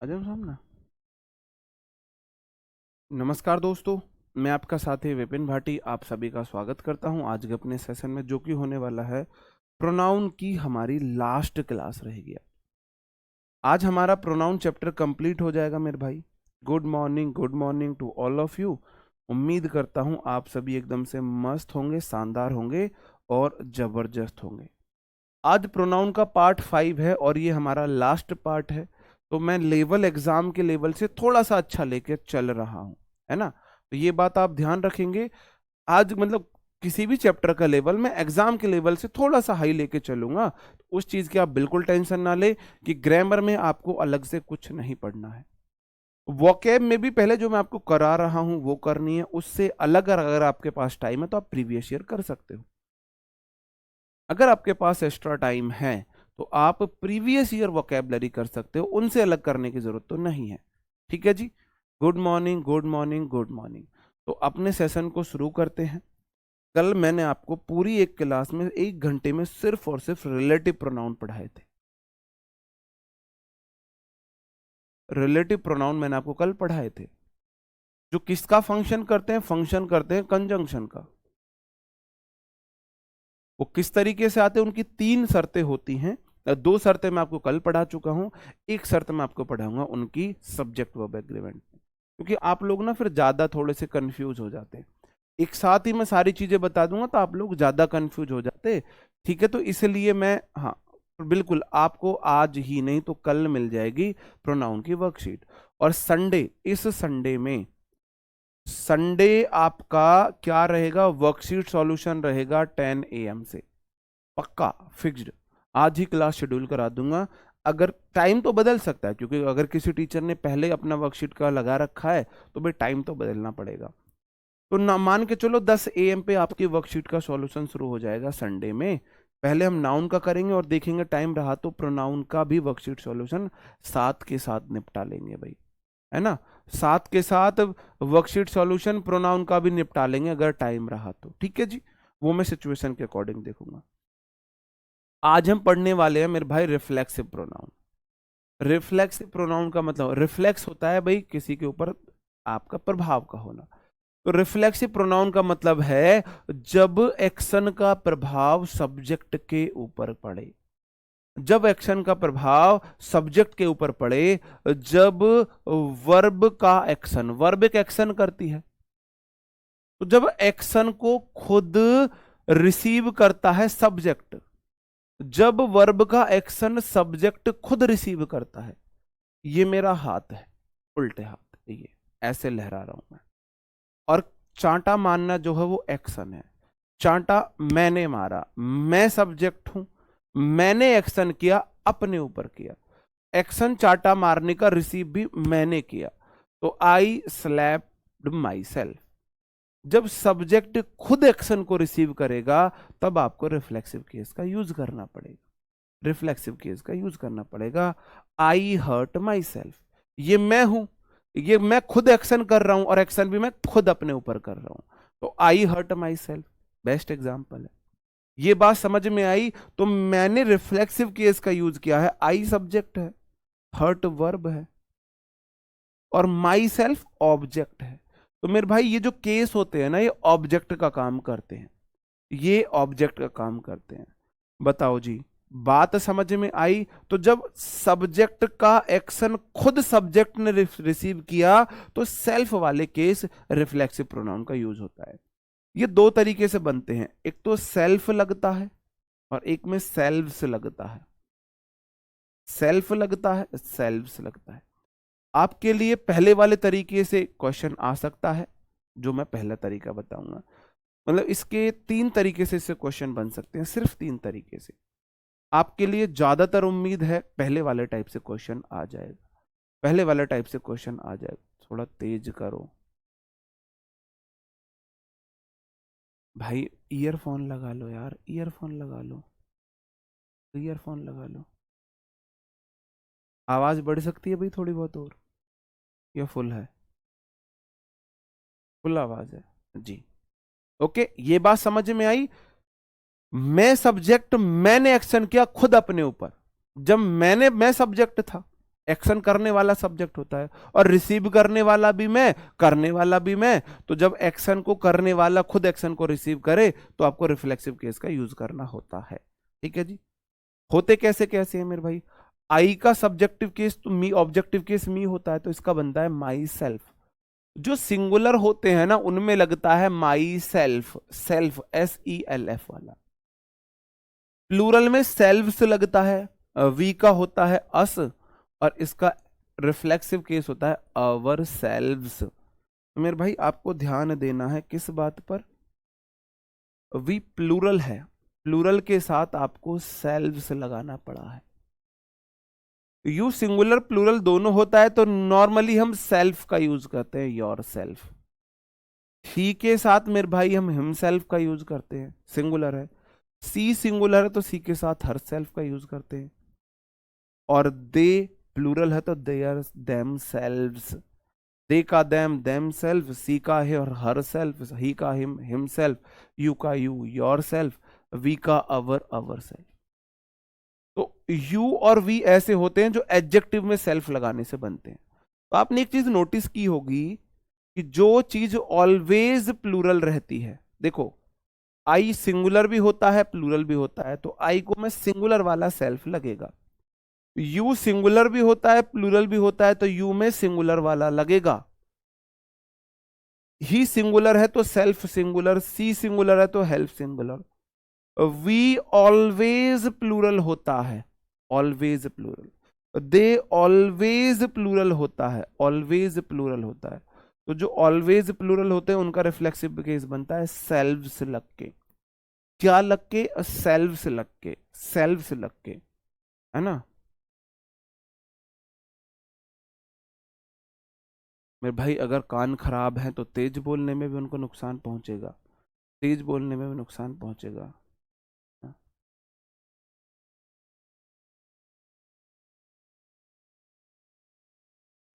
अजय सामना। नमस्कार दोस्तों, मैं आपका साथी विपिन भाटी आप सभी का स्वागत करता हूं आज के अपने सेशन में, जो कि होने वाला है प्रोनाउन की हमारी लास्ट क्लास रहेगी। आज हमारा प्रोनाउन चैप्टर कंप्लीट हो जाएगा मेरे भाई। Good morning to all of you. उम्मीद करता हूं आप सभी एकदम से मस्त होंगे, शानदार होंगे और जबरदस्त होंगे। आज प्रोनाउन का पार्ट 5 है और ये हमारा लास्ट पार्ट है। तो मैं लेवल एग्जाम के लेवल से थोड़ा सा अच्छा लेके चल रहा हूं, है ना। तो ये बात आप ध्यान रखेंगे। आज मतलब किसी भी चैप्टर का लेवल मैं एग्जाम के लेवल से थोड़ा सा हाई लेके चलूंगा। तो उस चीज की आप बिल्कुल टेंशन ना ले कि ग्रामर में आपको अलग से कुछ नहीं पढ़ना है। वोकैब में भी पहले जो मैं आपको करा रहा हूं वो करनी है, उससे अलग अगर आपके पास टाइम है तो आप प्रीवियस ईयर कर सकते हो। अगर आपके पास एक्स्ट्रा टाइम है तो आप प्रीवियस ईयर वोकैबलरी कर सकते हो, उनसे अलग करने की जरूरत तो नहीं है। ठीक है जी। Good morning. तो अपने सेशन को शुरू करते हैं। कल मैंने आपको पूरी एक क्लास में 1 घंटे में सिर्फ और सिर्फ रिलेटिव प्रोनाउन पढ़ाए थे। रिलेटिव प्रोनाउन मैंने आपको कल पढ़ाए थे, जो किसका फंक्शन करते हैं? फंक्शन करते हैं कंजंक्शन का। वो किस तरीके से आते हैं? उनकी 3 शर्तें होती हैं। 2 शर्तें मैं आपको कल पढ़ा चुका हूं, एक शर्त मैं आपको पढ़ाऊंगा उनकी सब्जेक्ट वर्ब एग्रीमेंट में, क्योंकि आप लोग ना फिर ज्यादा थोड़े से कंफ्यूज हो जाते हैं। एक साथ ही मैं सारी चीजें बता दूंगा तो आप लोग ज्यादा कंफ्यूज हो जाते। ठीक है, तो इसलिए मैं, हाँ बिल्कुल, आपको आज ही नहीं तो कल मिल जाएगी प्रोनाउन की वर्कशीट। और संडे, इस संडे में, संडे आपका क्या रहेगा? वर्कशीट सॉल्यूशन रहेगा 10 AM से, पक्का फिक्स्ड। आज ही क्लास शेड्यूल करा दूंगा। अगर टाइम तो बदल सकता है, क्योंकि अगर किसी टीचर ने पहले अपना वर्कशीट का लगा रखा है तो भाई टाइम तो बदलना पड़ेगा। तो ना मान के चलो 10 AM पे आपकी वर्कशीट का सॉल्यूशन शुरू हो जाएगा संडे में। पहले हम नाउन का करेंगे और देखेंगे टाइम रहा तो प्रोनाउन का भी वर्कशीट सॉल्यूशन साथ के साथ निपटा लेंगे भाई, है ना। साथ के साथ वर्कशीट सॉल्यूशन प्रोनाउन का भी निपटा लेंगे अगर टाइम रहा तो। ठीक है जी, वो मैं सिचुएशन के अकॉर्डिंग देखूंगा। आज हम पढ़ने वाले हैं मेरे भाई रिफ्लेक्सिव प्रोनाउन। रिफ्लेक्सिव प्रोनाउन का मतलब, रिफ्लेक्स होता है भाई किसी के ऊपर आपका प्रभाव का होना। तो रिफ्लेक्सिव प्रोनाउन का मतलब है जब एक्शन का प्रभाव सब्जेक्ट के ऊपर पड़े। जब एक्शन का प्रभाव सब्जेक्ट के ऊपर पड़े, जब वर्ब का एक्शन, वर्ब एक एक्शन करती है, तो जब एक्शन को खुद रिसीव करता है सब्जेक्ट, जब वर्ब का एक्शन सब्जेक्ट खुद रिसीव करता है। ये मेरा हाथ है, उल्टे हाथ, ये ऐसे लहरा रहा हूं मैं। और चांटा मारना जो है वो एक्शन है। चांटा मैंने मारा, मैं सब्जेक्ट हूं, मैंने एक्शन किया, अपने ऊपर किया। एक्शन चांटा मारने का रिसीव भी मैंने किया, तो आई स्लैप्ड माई सेल्फ। जब सब्जेक्ट खुद एक्शन को रिसीव करेगा तब आपको रिफ्लेक्सिव केस का यूज करना पड़ेगा। रिफ्लेक्सिव केस का यूज करना पड़ेगा। आई हर्ट माई सेल्फ, ये मैं हूं, ये मैं खुद एक्शन कर रहा हूं और एक्शन भी मैं खुद अपने ऊपर कर रहा हूं। तो I hurt myself best example है। ये बात समझ में आई? तो मैंने रिफ्लेक्सिव केस का यूज किया है। आई सब्जेक्ट है, हर्ट वर्ब है और माई सेल्फ ऑब्जेक्ट है। तो मेरे भाई ये जो केस होते हैं ना, ये ऑब्जेक्ट का काम करते हैं, ये ऑब्जेक्ट का काम करते हैं। बताओ जी, बात समझ में आई? तो जब सब्जेक्ट का एक्शन खुद सब्जेक्ट ने रिसीव किया तो सेल्फ वाले केस रिफ्लेक्सिव प्रोनाउन का यूज होता है। ये 2 तरीके से बनते हैं, एक तो सेल्फ लगता है और एक में सेल्व्स लगता है। सेल्फ लगता है, सेल्व्स लगता है। आपके लिए पहले वाले तरीके से क्वेश्चन आ सकता है, जो मैं पहला तरीका बताऊंगा। मतलब इसके 3 तरीके से इससे क्वेश्चन बन सकते हैं, सिर्फ 3 तरीके से। आपके लिए ज्यादातर उम्मीद है पहले वाले टाइप से क्वेश्चन आ जाएगा, पहले वाले टाइप से क्वेश्चन आ जाएगा। थोड़ा तेज करो भाई, ईयरफोन लगा लो यार, ईयरफोन लगा लो, ईयरफोन लगा लो। आवाज बढ़ सकती है भाई थोड़ी बहुत और, या फुल है? फुल आवाज है जी। ओके, ये बात समझ में आई? मैं सब्जेक्ट, मैंने एक्शन किया खुद अपने ऊपर। जब मैं सब्जेक्ट था, एक्शन करने वाला सब्जेक्ट होता है और रिसीव करने वाला भी मैं, करने वाला भी मैं। तो जब एक्शन को करने वाला खुद एक्शन को रिसीव करे तो आपको रिफ्लेक्सिव केस का यूज करना होता है। ठीक है जी। होते कैसे कैसे हैं मेरे भाई? आई का सब्जेक्टिव केस तो मी, ऑब्जेक्टिव केस मी होता है, तो इसका बनता है माई सेल्फ। जो सिंगुलर होते हैं ना उनमें लगता है माई सेल्फ, सेल्फ SELF वाला। प्लूरल में सेल्व्स लगता है, वी का होता है अस, और इसका रिफ्लेक्सिव केस होता है अवर सेल्व्स। तो मेरे भाई आपको ध्यान देना है किस बात पर? वी प्लूरल है, प्लूरल के साथ आपको सेल्व्स लगाना पड़ा है। यू सिंगुलर प्लूरल दोनों होता है तो नॉर्मली हम सेल्फ का यूज करते हैं, योर सेल्फ। ही के साथ मेरे भाई हम हिमसेल्फ का यूज करते हैं, सिंगुलर है। सी सिंगुलर है तो सी के साथ हर सेल्फ का यूज करते हैं। और दे प्लूरल है तो दे आर देम सेल्व्स। दे का देम सेल्फ, सी का है और हर सेल्फ, ही का हिम सेल्फ, यू का यू योर सेल्फ, वी का अवर सेल्फ। तो यू और वी ऐसे होते हैं जो एडजेक्टिव में सेल्फ लगाने से बनते हैं। तो आपने एक चीज नोटिस की होगी कि जो चीज ऑलवेज प्लूरल रहती है, देखो आई सिंगुलर भी होता है प्लूरल भी होता है, तो आई को में सिंगुलर वाला सेल्फ लगेगा। यू सिंगुलर भी होता है प्लूरल भी होता है तो यू में सिंगुलर वाला लगेगा। ही सिंगुलर है तो सेल्फ सिंगुलर, सी सिंगुलर है तो help singular. We always plural होता है, always plural. They always plural होता है, ऑलवेज प्लूरल होता है। तो जो ऑलवेज प्लूरल होते हैं उनका रिफ्लेक्सिव केस बनता है सेल्व्स लग के। क्या लग के? सेल्व्स लग के, सेल्व्स लग के, है ना। मेरे भाई अगर कान खराब है तो तेज बोलने में भी उनको नुकसान पहुंचेगा, तेज बोलने में भी नुकसान पहुंचेगा। हाँ,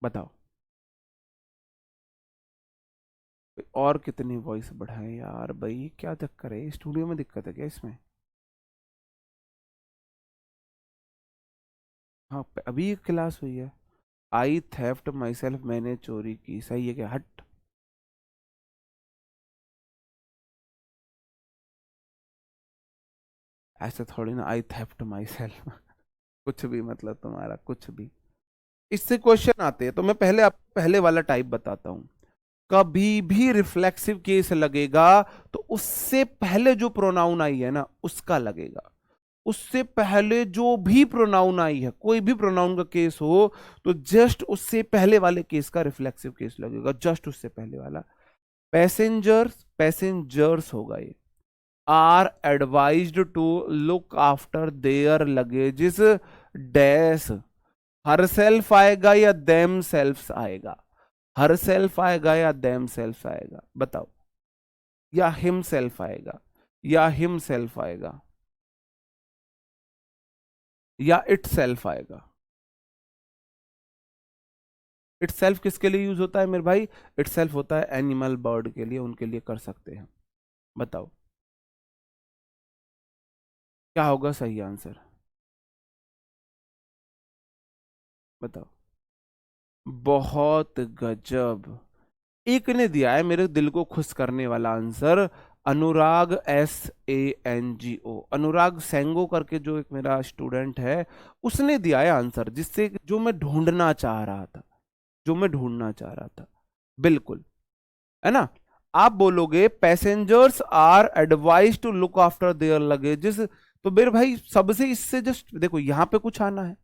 बताओ और कितनी वॉइस बढ़ाएं यार भाई, क्या चक्कर है? स्टूडियो में दिक्कत है क्या इसमें? हाँ अभी एक क्लास हुई है। आई थेफ्ट माई सेल्फ, मैंने चोरी की, सही है क्या? हट। ऐसे थोड़ी ना, आई थेफ्ट माई सेल्फ कुछ भी मतलब तुम्हारा कुछ भी। इससे क्वेश्चन आते हैं तो मैं पहले आप पहले वाला टाइप बताता हूं। कभी भी रिफ्लेक्सिव केस लगेगा तो उससे पहले जो प्रोनाउन आई है ना उसका लगेगा। उससे पहले जो भी प्रोनाउन आई है, कोई भी प्रोनाउन का केस हो, तो जस्ट उससे पहले वाले केस का रिफ्लेक्सिव केस लगेगा, जस्ट उससे पहले वाला। पैसेंजर्स, पैसेंजर्स होगा ये। Are advised to look after their luggages dash. Herself आएगा या देम सेल्फ आएगा? हर सेल्फ आएगा या देम सेल्फ आएगा? बताओ। या हिम सेल्फ आएगा या हिम सेल्फ आएगा या इट सेल्फ आएगा? इट सेल्फ किसके लिए यूज होता है मेरे भाई? इट सेल्फ होता है एनिमल बर्ड के लिए, उनके लिए कर सकते हैं। बताओ क्या होगा सही आंसर? बताओ। बहुत गजब। एक ने दिया है मेरे दिल को खुश करने वाला आंसर, अनुराग SANGO, अनुराग सेंगो करके जो एक मेरा स्टूडेंट है, उसने दिया है आंसर, जिससे जो मैं ढूंढना चाह रहा था, जो मैं ढूंढना चाह रहा था। बिल्कुल, है ना। आप बोलोगे passengers are advise to look after their luggages, तो मेरे भाई सबसे इससे जस्ट देखो यहां पे कुछ आना है,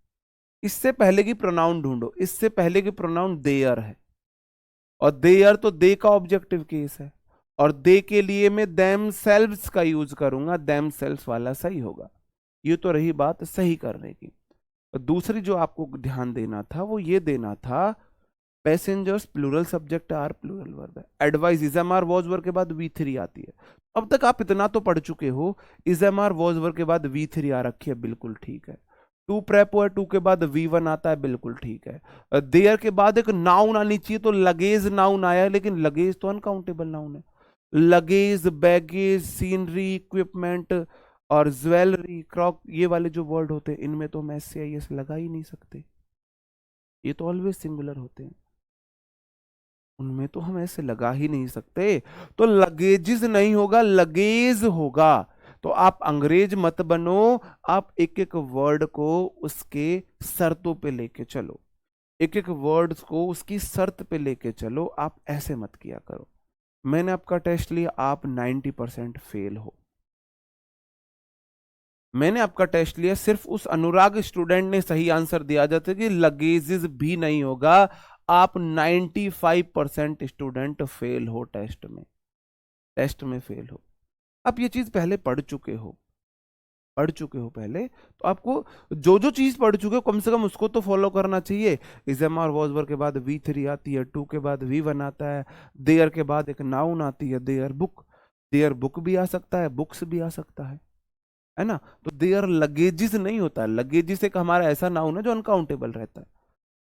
इससे पहले की प्रोनाउन ढूंढो, इससे पहले की प्रोनाउन देयर है, और देयर तो दे का ऑब्जेक्टिव केस है, और दे के लिए मैं देम सेल्व्स का यूज करूंगा, देम सेल्व्स वाला सही होगा। ये तो रही बात सही करने की। और दूसरी जो आपको ध्यान देना था वो ये देना था, passengers plural subject are plural verb है, advice is am are was verb के बाद V3 आती है। अब तक आप इतना तो पढ़ चुके हो, is am are was verb के बाद V3 आ रखी है, बिल्कुल ठीक है। टू प्रेपो है, टू के बाद V1 आता है, बिल्कुल ठीक है। देयर के बाद एक नाउन आनी चाहिए, तो लगेज नाउन आया है, लेकिन लगेज तो अनकाउंटेबल नाउन है। लगेज, बैगेज, सीनरी, इक्विपमेंट और ज्वेलरी, क्रॉक, ये वाले जो वर्ड होते हैं इनमें तो हम SCIS लगा ही नहीं सकते। ये तो ऑलवेज सिंगुलर होते हैं, उनमें तो हम ऐसे लगा ही नहीं सकते। तो लगेजेस नहीं होगा, लगेज होगा। तो आप अंग्रेज मत बनो, आप एक एक वर्ड को उसके शर्तों पे लेके चलो, एक एक वर्ड्स को उसकी शर्त पे लेके चलो, आप ऐसे मत किया करो। मैंने आपका टेस्ट लिया, आप 90% फेल हो। मैंने आपका टेस्ट लिया, सिर्फ उस अनुराग स्टूडेंट ने सही आंसर दिया, जाता कि लगेजेस भी नहीं होगा। आप 95% स्टूडेंट फेल हो टेस्ट में, टेस्ट में फेल हो। आप ये चीज पहले पढ़ चुके हो, पढ़ चुके हो पहले, तो आपको जो जो चीज पढ़ चुके हो कम से कम उसको तो फॉलो करना चाहिए। इजम और वॉजवर के बाद V3 आती है, टू के बाद V1 आता है, देयर के बाद एक नाउन आती है, देयर बुक। देयर बुक भी आ सकता है, बुक्स भी आ सकता है ना। तो देयर लगेजेस नहीं होता है, लगेजेस एक हमारा ऐसा नाउन है जो अनकाउंटेबल रहता है।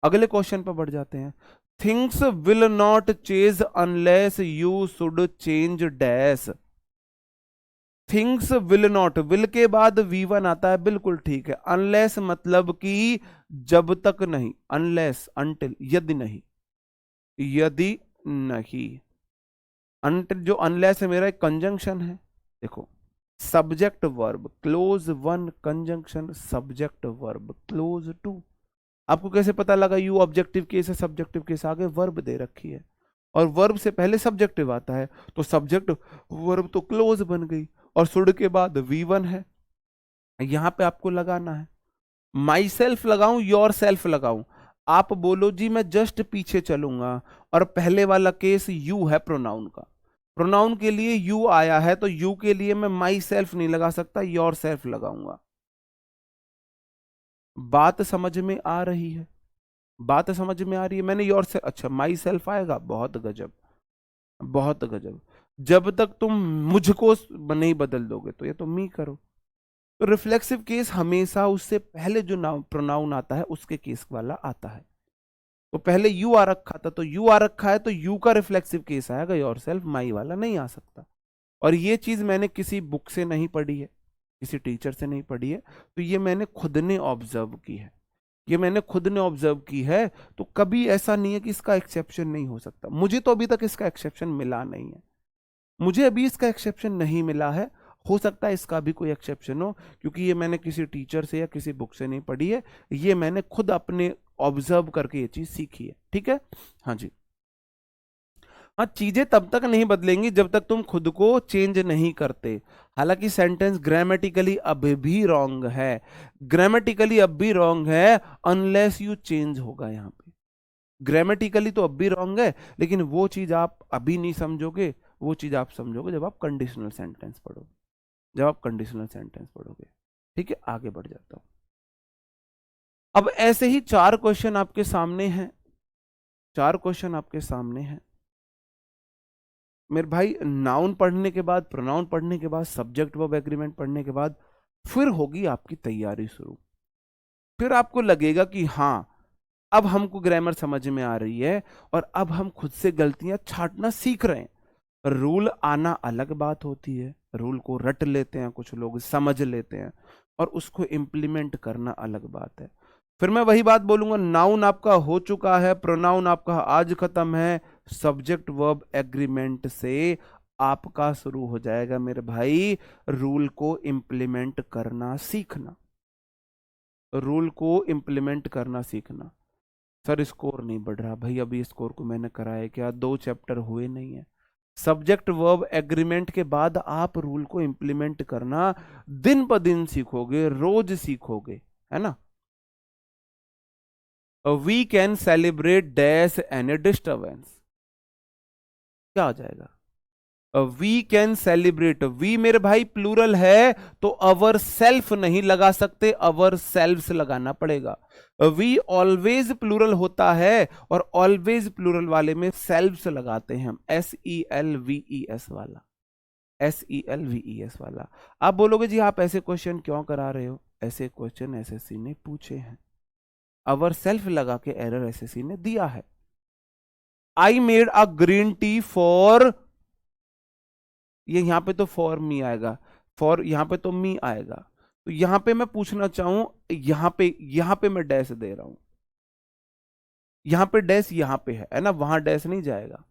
अगले क्वेश्चन पर बढ़ जाते हैं। Things will not change unless you should change dash. Things will not, will के बाद V1 आता है, बिल्कुल ठीक है। अनलेस मतलब कि जब तक नहीं, अनलेस अनटिल, यदि नहीं, यदि नहीं। अनटिल जो अनलेस है मेरा एक कंजंक्शन है, देखो subject verb clause one conjunction, subject verb clause two. आपको कैसे पता लगा? यू ऑब्जेक्टिव केस है, सब्जेक्टिव केस आगे वर्ब दे रखी है और वर्ब से पहले सब्जेक्टिव आता है, तो सब्जेक्ट वर्ब तो क्लोज बन गई। और शुड के बाद V1 है, यहां पे आपको लगाना है। माई सेल्फ लगाऊं, योर सेल्फ लगाऊं? आप बोलो जी मैं जस्ट पीछे चलूंगा, और पहले वाला केस यू है प्रोनाउन का, प्रोनाउन के लिए यू आया है, तो यू के लिए मैं माई सेल्फ नहीं लगा सकता, योर सेल्फ लगाऊंगा। बात समझ में आ रही है? बात समझ में आ रही है? मैंने योर से, अच्छा माई सेल्फ आएगा, बहुत गजब, बहुत गजब। जब तक तुम मुझको नहीं बदल दोगे तो ये तो मी करो। तो रिफ्लेक्सिव केस हमेशा उससे पहले जो नाउन प्रोनाउन आता है उसके केस वाला आता है। तो पहले यू आ रखा था, तो यू आ रखा है, तो यू का रिफ्लेक्सिव केस आएगा, योर सेल्फ, माई वाला नहीं आ सकता। और ये चीज मैंने किसी बुक से नहीं पढ़ी है, किसी टीचर से नहीं पढ़ी है, तो ये मैंने खुद ने ऑब्जर्व की है, ये मैंने खुद ने ऑब्जर्व की है। तो कभी ऐसा नहीं है कि इसका एक्सेप्शन नहीं हो सकता। मुझे तो अभी तक इसका एक्सेप्शन मिला नहीं है, मुझे अभी इसका एक्सेप्शन नहीं मिला है। हो सकता है इसका भी कोई एक्सेप्शन हो, क्योंकि ये मैंने किसी टीचर से या किसी बुक से नहीं पढ़ी है, ये मैंने खुद अपने ऑब्जर्व करके ये चीज सीखी है। ठीक है, हाँ जी। हाँ, चीजें तब तक नहीं बदलेंगी जब तक तुम खुद को चेंज नहीं करते। हालांकि सेंटेंस ग्रामेटिकली अब भी रॉन्ग है, ग्रामेटिकली अब भी रॉन्ग है, अनलेस यू चेंज होगा यहाँ पे। ग्रामेटिकली तो अब भी रॉन्ग है, लेकिन वो चीज आप अभी नहीं समझोगे, वो चीज आप समझोगे जब आप कंडीशनल सेंटेंस पढ़ोगे, जब आप कंडीशनल सेंटेंस पढ़ोगे। ठीक है, आगे बढ़ जाता हूं। अब ऐसे ही चार क्वेश्चन आपके सामने हैं, चार क्वेश्चन आपके सामने हैं मेरे भाई। नाउन पढ़ने के बाद, प्रोनाउन पढ़ने के बाद, सब्जेक्ट वर्ब एग्रीमेंट पढ़ने के बाद फिर होगी आपकी तैयारी शुरू। फिर आपको लगेगा कि हाँ, अब हमको ग्रामर समझ में आ रही है और अब हम खुद से गलतियां छांटना सीख रहे हैं। रूल आना अलग बात होती है, रूल को रट लेते हैं कुछ लोग, समझ लेते हैं, और उसको इम्प्लीमेंट करना अलग बात है। फिर मैं वही बात बोलूंगा, नाउन आपका हो चुका है, प्रोनाउन आपका आज खत्म है, सब्जेक्ट वर्ब एग्रीमेंट से आपका शुरू हो जाएगा मेरे भाई रूल को इम्प्लीमेंट करना सीखना, रूल को इम्प्लीमेंट करना सीखना। सर स्कोर नहीं बढ़ रहा भाई, अभी स्कोर को मैंने कराया क्या, 2 चैप्टर हुए नहीं है। सब्जेक्ट वर्ब एग्रीमेंट के बाद आप रूल को इम्प्लीमेंट करना दिन ब दिन सीखोगे, रोज सीखोगे, है ना। We can celebrate dash any disturbance, क्या आ जाएगा? वी कैन सेलिब्रेट, वी मेरे भाई प्लूरल है, तो अवर सेल्फ नहीं लगा सकते, अवर सेल्व्स लगाना पड़ेगा। वी ऑलवेज प्लूरल होता है, और ऑलवेज प्लूरल वाले में सेल्व्स लगाते हैं हम, SELVES वाला, SELVES वाला। आप बोलोगे जी आप ऐसे क्वेश्चन क्यों करा रहे हो? ऐसे क्वेश्चन SSC ने पूछे हैं, अवर सेल्फ लगा के एरर SSC ने दिया है। I made a green tea for, ये यहां पे तो फॉर मी आएगा, फॉर यहां पे तो मी आएगा, तो यहां पे मैं पूछना चाहूं, यहां पे मैं डैश दे रहा हूं, यहां पे डैश यहां पे है ना, वहां डैश नहीं जाएगा।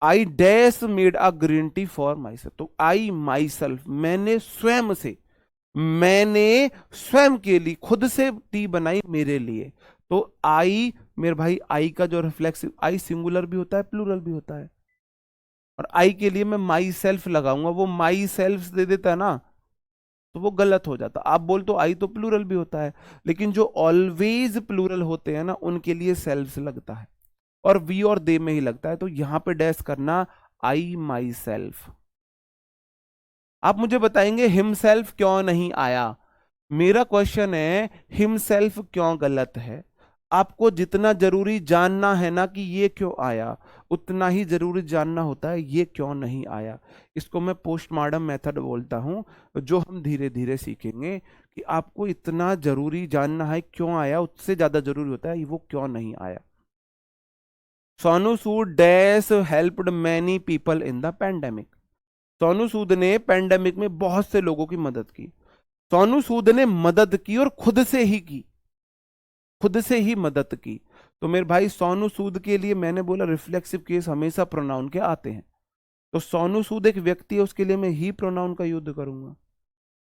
I dash made a green tea for my self, तो आई माई सेल्फ, मैंने स्वयं से, मैंने स्वयं के लिए खुद से टी बनाई मेरे लिए। तो आई, मेरे भाई आई का जो रिफ्लेक्सिव, आई सिंगुलर भी होता है प्लूरल भी होता है, और आई के लिए मैं माई सेल्फ लगाऊंगा, वो माई सेल्फ दे देता है ना, तो वो गलत हो जाता। आप बोल तो आई तो प्लूरल भी होता है, लेकिन जो ऑलवेज प्लूरल होते हैं ना उनके लिए सेल्फ लगता है, और वी और दे में ही लगता है। तो यहां पे डैश करना आई माई सेल्फ। आप मुझे बताएंगे हिमसेल्फ क्यों नहीं आया? मेरा क्वेश्चन है हिमसेल्फ क्यों गलत है? आपको जितना जरूरी जानना है ना कि ये क्यों आया, उतना ही जरूरी जानना होता है ये क्यों नहीं आया। इसको मैं पोस्टमार्टम मेथड बोलता हूं, जो हम धीरे धीरे सीखेंगे कि आपको इतना जरूरी जानना है क्यों आया, उससे ज्यादा जरूरी होता है वो क्यों नहीं आया। Sonu Sood dash helped many people in the pandemic. Sonu Sood ने पैंडेमिक में बहुत से लोगों की मदद की। सोनू सूद ने मदद की और खुद से ही की, खुद से ही मदद की। तो मेरे भाई सोनू सूद के लिए मैंने बोला रिफ्लेक्सिव केस हमेशा प्रोनाउन के आते हैं। तो सोनू सूद एक व्यक्ति है, उसके लिए मैं ही प्रोनाउन का यूज करूंगा,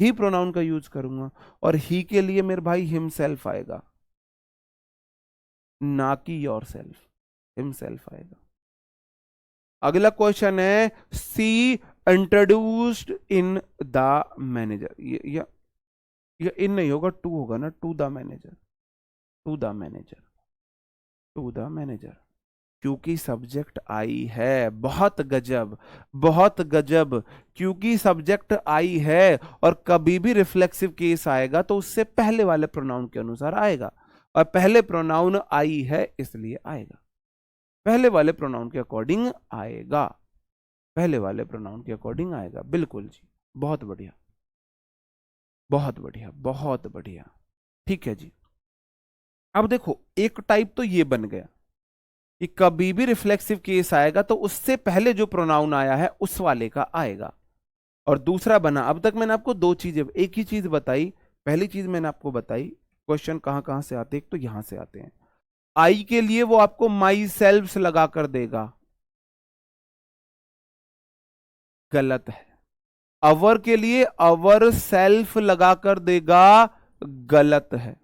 ही प्रोनाउन का यूज करूंगा। और ही के लिए मेरे भाई हिमसेल्फ आएगा, ना कि योर सेल्फ, हिमसेल्फ आएगा। अगला क्वेश्चन है she introduced in the manager, ये इन नहीं होगा, टू होगा ना, to the manager, to the manager, to the manager, क्योंकि सब्जेक्ट आई है। बहुत गजब, बहुत गजब, क्योंकि सब्जेक्ट आई है, और कभी भी रिफ्लेक्सिव केस आएगा तो उससे पहले वाले प्रोनाउन के अनुसार आएगा, और पहले प्रोनाउन आई है इसलिए आएगा, पहले वाले प्रोनाउन के अकॉर्डिंग आएगा, पहले वाले प्रोनाउन के अकॉर्डिंग आएगा। बिल्कुल जी, बहुत बढ़िया, बहुत बढ़िया, बहुत बढ़िया। ठीक है जी। अब देखो एक टाइप तो ये बन गया कि कभी भी रिफ्लेक्सिव केस आएगा तो उससे पहले जो प्रोनाउन आया है उस वाले का आएगा। और दूसरा बना, अब तक मैंने आपको दो चीजें, एक ही चीज बताई। पहली चीज मैंने आपको बताई क्वेश्चन कहां कहां से आते हैं, एक तो यहां से आते हैं। आई के लिए वो आपको माई सेल्फ लगा कर देगा, गलत है। अवर के लिए अवर सेल्फ लगा कर देगा, गलत है।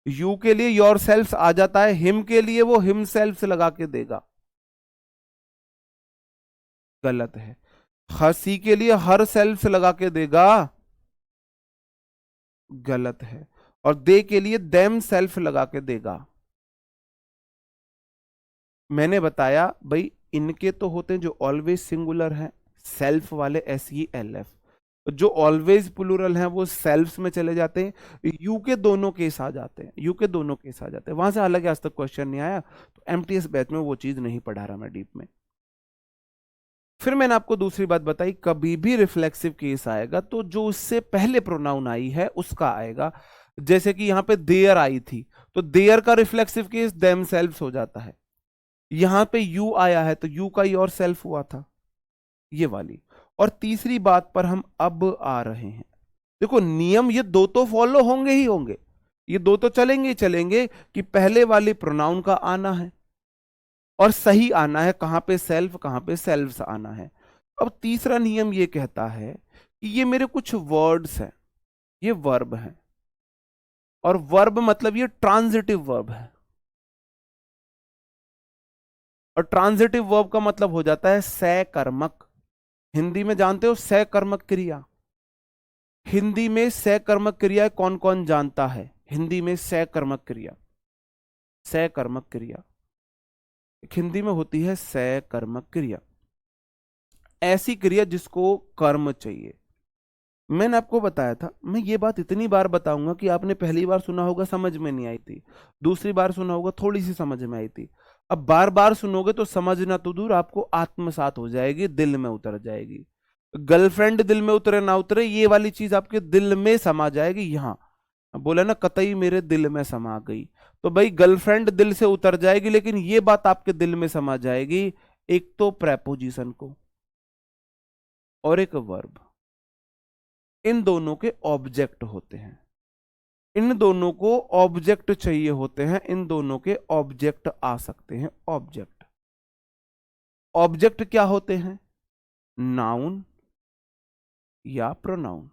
यू के लिए योर सेल्फ आ जाता है, हिम के लिए वो हिम सेल्फ लगा के देगा, गलत है। हसी के लिए हर सेल्फ लगा के देगा, गलत है। और दे के लिए देम सेल्फ लगा के देगा। मैंने बताया भाई इनके तो होते हैं जो ऑलवेज सिंगुलर हैं, सेल्फ वाले, SELF। जो ऑलवेज प्लूरल हैं वो सेल्फ्स में चले जाते हैं, यू के दोनों केस आ जाते हैं, यू के दोनों केस आ जाते हैं। वहां से हालांकि आज तक क्वेश्चन नहीं आया, तो MTS बैच में वो चीज नहीं पढ़ा रहा मैं डीप में। फिर मैंने आपको दूसरी बात बताई, कभी भी रिफ्लेक्सिव केस आएगा तो जो उससे पहले प्रोनाउन आई है उसका आएगा। जैसे कि यहां पे देयर आई थी, तो देयर का रिफ्लेक्सिव केस देम सेल्फ हो जाता है। यहां पे यू आया है तो यू का योर सेल्फ हुआ था, ये वाली। और तीसरी बात पर हम अब आ रहे हैं। देखो नियम ये दो तो फॉलो होंगे ही होंगे, ये दो तो चलेंगे ही चलेंगे, कि पहले वाले प्रोनाउन का आना है और सही आना है, कहां पे सेल्फ कहां पे सेल्फ्स आना है। अब तीसरा नियम ये कहता है कि ये मेरे कुछ वर्ड्स हैं, ये वर्ब हैं, और वर्ब मतलब ये ट्रांजिटिव वर्ब है। और ट्रांजिटिव वर्ब का मतलब हो जाता है सकर्मक। हिंदी में जानते हो सकर्मक क्रिया, हिंदी में सकर्मक क्रिया कौन कौन जानता है? हिंदी में सकर्मक क्रिया, सकर्मक क्रिया हिंदी में होती है सकर्मक क्रिया, ऐसी क्रिया जिसको कर्म चाहिए। मैंने आपको बताया था, मैं ये बात इतनी बार बताऊंगा कि आपने पहली बार सुना होगा समझ में नहीं आई थी, दूसरी बार सुना होगा थोड़ी सी समझ में आई थी, अब बार बार सुनोगे तो समझना तो दूर आपको आत्मसात हो जाएगी, दिल में उतर जाएगी। गर्लफ्रेंड दिल में उतरे ना उतरे, ये वाली चीज आपके दिल में समा जाएगी। यहां बोला ना कतई मेरे दिल में समा गई, तो भाई गर्लफ्रेंड दिल से उतर जाएगी, लेकिन ये बात आपके दिल में समा जाएगी। एक तो प्रेपोजिशन को और एक वर्ब, इन दोनों के ऑब्जेक्ट होते हैं, इन दोनों को ऑब्जेक्ट चाहिए होते हैं, इन दोनों के ऑब्जेक्ट आ सकते हैं। ऑब्जेक्ट, ऑब्जेक्ट क्या होते हैं? नाउन या प्रोनाउन।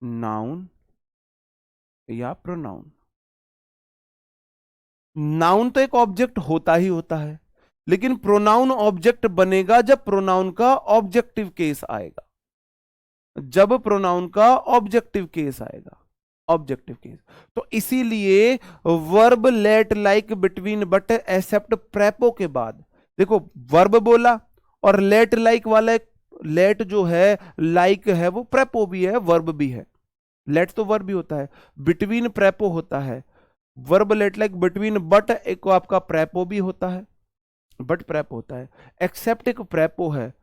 नाउन या प्रोनाउन। नाउन तो एक ऑब्जेक्ट होता ही होता है, लेकिन प्रोनाउन ऑब्जेक्ट बनेगा जब प्रोनाउन का ऑब्जेक्टिव केस आएगा। जब प्रोनाउन का ऑब्जेक्टिव केस आएगा, ऑब्जेक्टिव केस। तो इसीलिए verb let like between but except prepo के बाद, देखो वर्ब बोला और लेट लाइक वाला, लेट जो है लाइक है वो प्रेपो भी है वर्ब भी है। लेट तो वर्ब भी होता है, बिटवीन प्रेपो होता है। Verb let like between but एक आपका प्रेपो भी होता है, बट प्रेपो होता है। एक्सेप्ट एक प्रेपो है।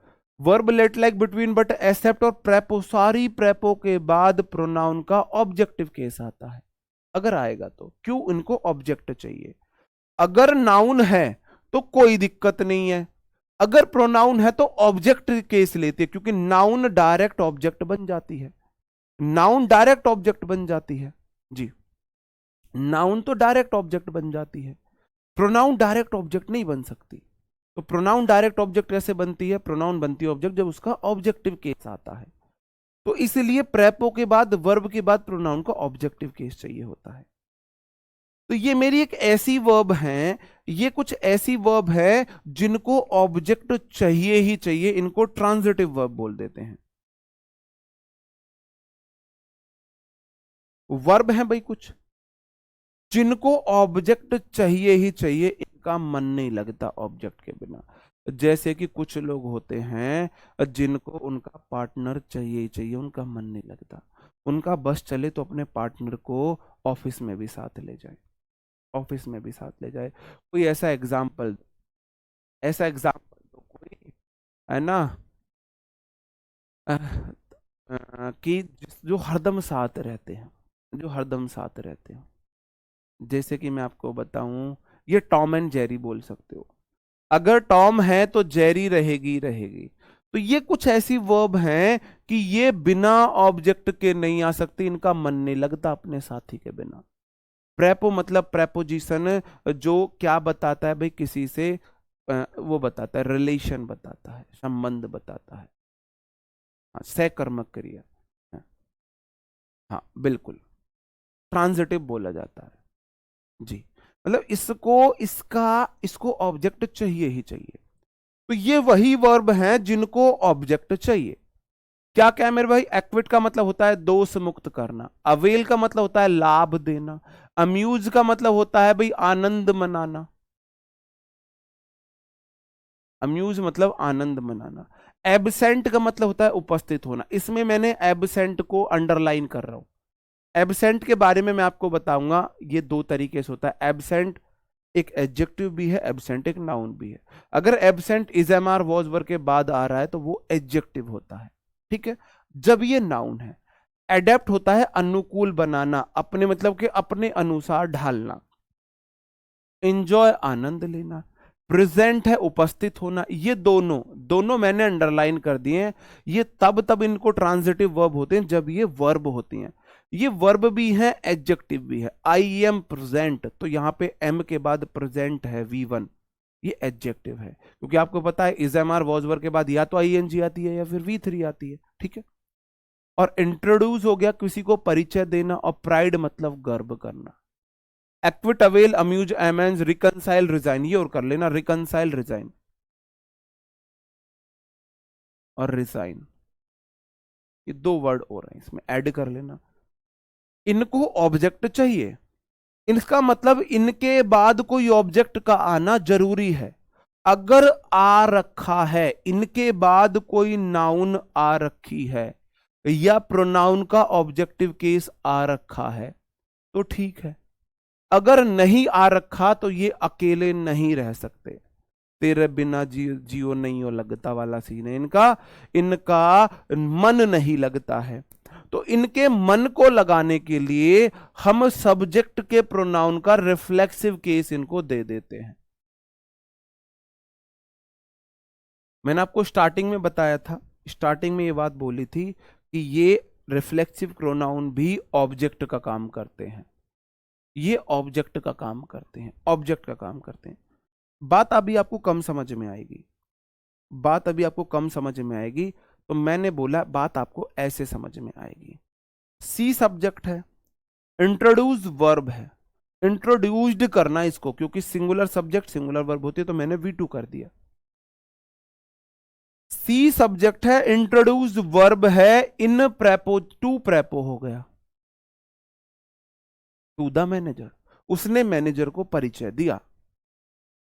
Verb let like between but except और प्रेपो, सारी प्रेपो के बाद प्रोनाउन का ऑब्जेक्टिव केस आता है। अगर आएगा तो क्यों, इनको ऑब्जेक्ट चाहिए। अगर नाउन है तो कोई दिक्कत नहीं है, अगर प्रोनाउन है तो ऑब्जेक्ट केस लेते हैं, क्योंकि नाउन डायरेक्ट ऑब्जेक्ट बन जाती है। नाउन डायरेक्ट ऑब्जेक्ट बन जाती है जी, नाउन तो डायरेक्ट ऑब्जेक्ट बन जाती है, प्रोनाउन डायरेक्ट ऑब्जेक्ट नहीं बन सकती। तो प्रोनाउन डायरेक्ट ऑब्जेक्ट कैसे बनती है? प्रोनाउन बनती है ऑब्जेक्ट जब उसका ऑब्जेक्टिव केस आता है। तो इसलिए प्रेपो के बाद, वर्ब के बाद प्रोनाउन का ऑब्जेक्टिव केस चाहिए होता है। तो ये मेरी एक ऐसी वर्ब है, ये कुछ ऐसी वर्ब है जिनको ऑब्जेक्ट चाहिए ही चाहिए, इनको ट्रांजिटिव वर्ब बोल देते हैं। वर्ब है भाई कुछ जिनको ऑब्जेक्ट चाहिए ही चाहिए, इनका मन नहीं लगता ऑब्जेक्ट के बिना। जैसे कि कुछ लोग होते हैं जिनको उनका पार्टनर चाहिए ही चाहिए, उनका मन नहीं लगता। उनका बस चले तो अपने पार्टनर को ऑफिस में भी साथ ले जाए, ऑफिस में भी साथ ले जाए। कोई ऐसा एग्जाम्पल, ऐसा एग्जाम्पल तो कोई है ना, कि जो हरदम साथ रहते हैं, जो हरदम साथ रहते हैं। जैसे कि मैं आपको बताऊं, ये टॉम एंड जेरी बोल सकते हो। अगर टॉम है तो जेरी रहेगी रहेगी। तो ये कुछ ऐसी वर्ब हैं कि ये बिना ऑब्जेक्ट के नहीं आ सकती, इनका मन नहीं लगता अपने साथी के बिना। प्रेपो मतलब प्रेपोजिशन, जो क्या बताता है भाई, किसी से वो बताता है, रिलेशन बताता है, संबंध बताता है। हाँ, सहकर्मक क्रिया। हाँ हाँ, बिल्कुल ट्रांजिटिव बोला जाता है जी। मतलब इसको ऑब्जेक्ट चाहिए ही चाहिए। तो ये वही वर्ब हैं जिनको ऑब्जेक्ट चाहिए। क्या क्या है मेरे भाई? एक्विट का मतलब होता है दोष मुक्त करना, अवेल का मतलब होता है लाभ देना, अम्यूज का मतलब होता है भाई आनंद मनाना, अम्यूज मतलब आनंद मनाना। एबसेंट का मतलब होता है उपस्थित होना। इसमें मैंने एबसेंट को अंडरलाइन कर रहा हूं। एबसेंट के बारे में मैं आपको बताऊंगा, ये दो तरीके से होता है। एबसेंट एक एडजेक्टिव भी है, एब्सेंट एक नाउन भी है। अगर absent is am are was were के बाद आ रहा है तो वो एडजेक्टिव होता है, ठीक है। जब ये नाउन है, एडेप्ट होता है अनुकूल बनाना, अपने मतलब के अपने अनुसार ढालना। एंजॉय आनंद लेना, प्रेजेंट है उपस्थित होना। ये दोनों दोनों मैंने अंडरलाइन कर दिए हैं। ये तब इनको ट्रांजिटिव वर्ब होते हैं जब ये वर्ब होती हैं। ये वर्ब भी है, एडजेक्टिव भी है। आई एम प्रेजेंट, तो यहां पे एम के बाद प्रेजेंट है V1, ये एडजेक्टिव है, क्योंकि आपको पता है is am are was were के बाद या तो ING आती है या फिर V3 आती है, ठीक है। और इंट्रोड्यूस हो गया किसी को परिचय देना, और प्राइड मतलब गर्व करना। Acquit, avail, amuse, amends, reconcile, resign, ये और कर लेना, रिकनसाइल, रिजाइन और रिजाइन, ये दो वर्ड और हैं, इसमें ऐड कर लेना। इनको ऑब्जेक्ट चाहिए, इसका मतलब इनके बाद कोई ऑब्जेक्ट का आना जरूरी है। अगर आ रखा है, इनके बाद कोई नाउन आ रखी है या प्रोनाउन का ऑब्जेक्टिव केस आ रखा है तो ठीक है। अगर नहीं आ रखा तो ये अकेले नहीं रह सकते। तेरे बिना जियो नहीं हो लगता वाला सीन है इनका। इनका मन नहीं लगता है, तो इनके मन को लगाने के लिए हम सब्जेक्ट के प्रोनाउन का रिफ्लेक्सिव केस इनको दे देते हैं। मैंने आपको स्टार्टिंग में बताया था, स्टार्टिंग में ये बात बोली थी कि ये रिफ्लेक्सिव प्रोनाउन भी ऑब्जेक्ट का काम करते हैं, ये ऑब्जेक्ट का काम करते हैं, ऑब्जेक्ट का काम करते हैं। बात अभी आपको कम समझ में आएगी, बात अभी आपको कम समझ में आएगी, तो मैंने बोला बात आपको ऐसे समझ में आएगी। सी सब्जेक्ट है, इंट्रोड्यूस वर्ब है, इंट्रोड्यूस्ड करना इसको, क्योंकि सिंगुलर सब्जेक्ट सिंगुलर वर्ब होती है, तो मैंने V2 कर दिया। सी सब्जेक्ट है, इंट्रोड्यूस वर्ब है, इन प्रेपो टू प्रेपो हो गया, टू द मैनेजर, उसने मैनेजर को परिचय दिया।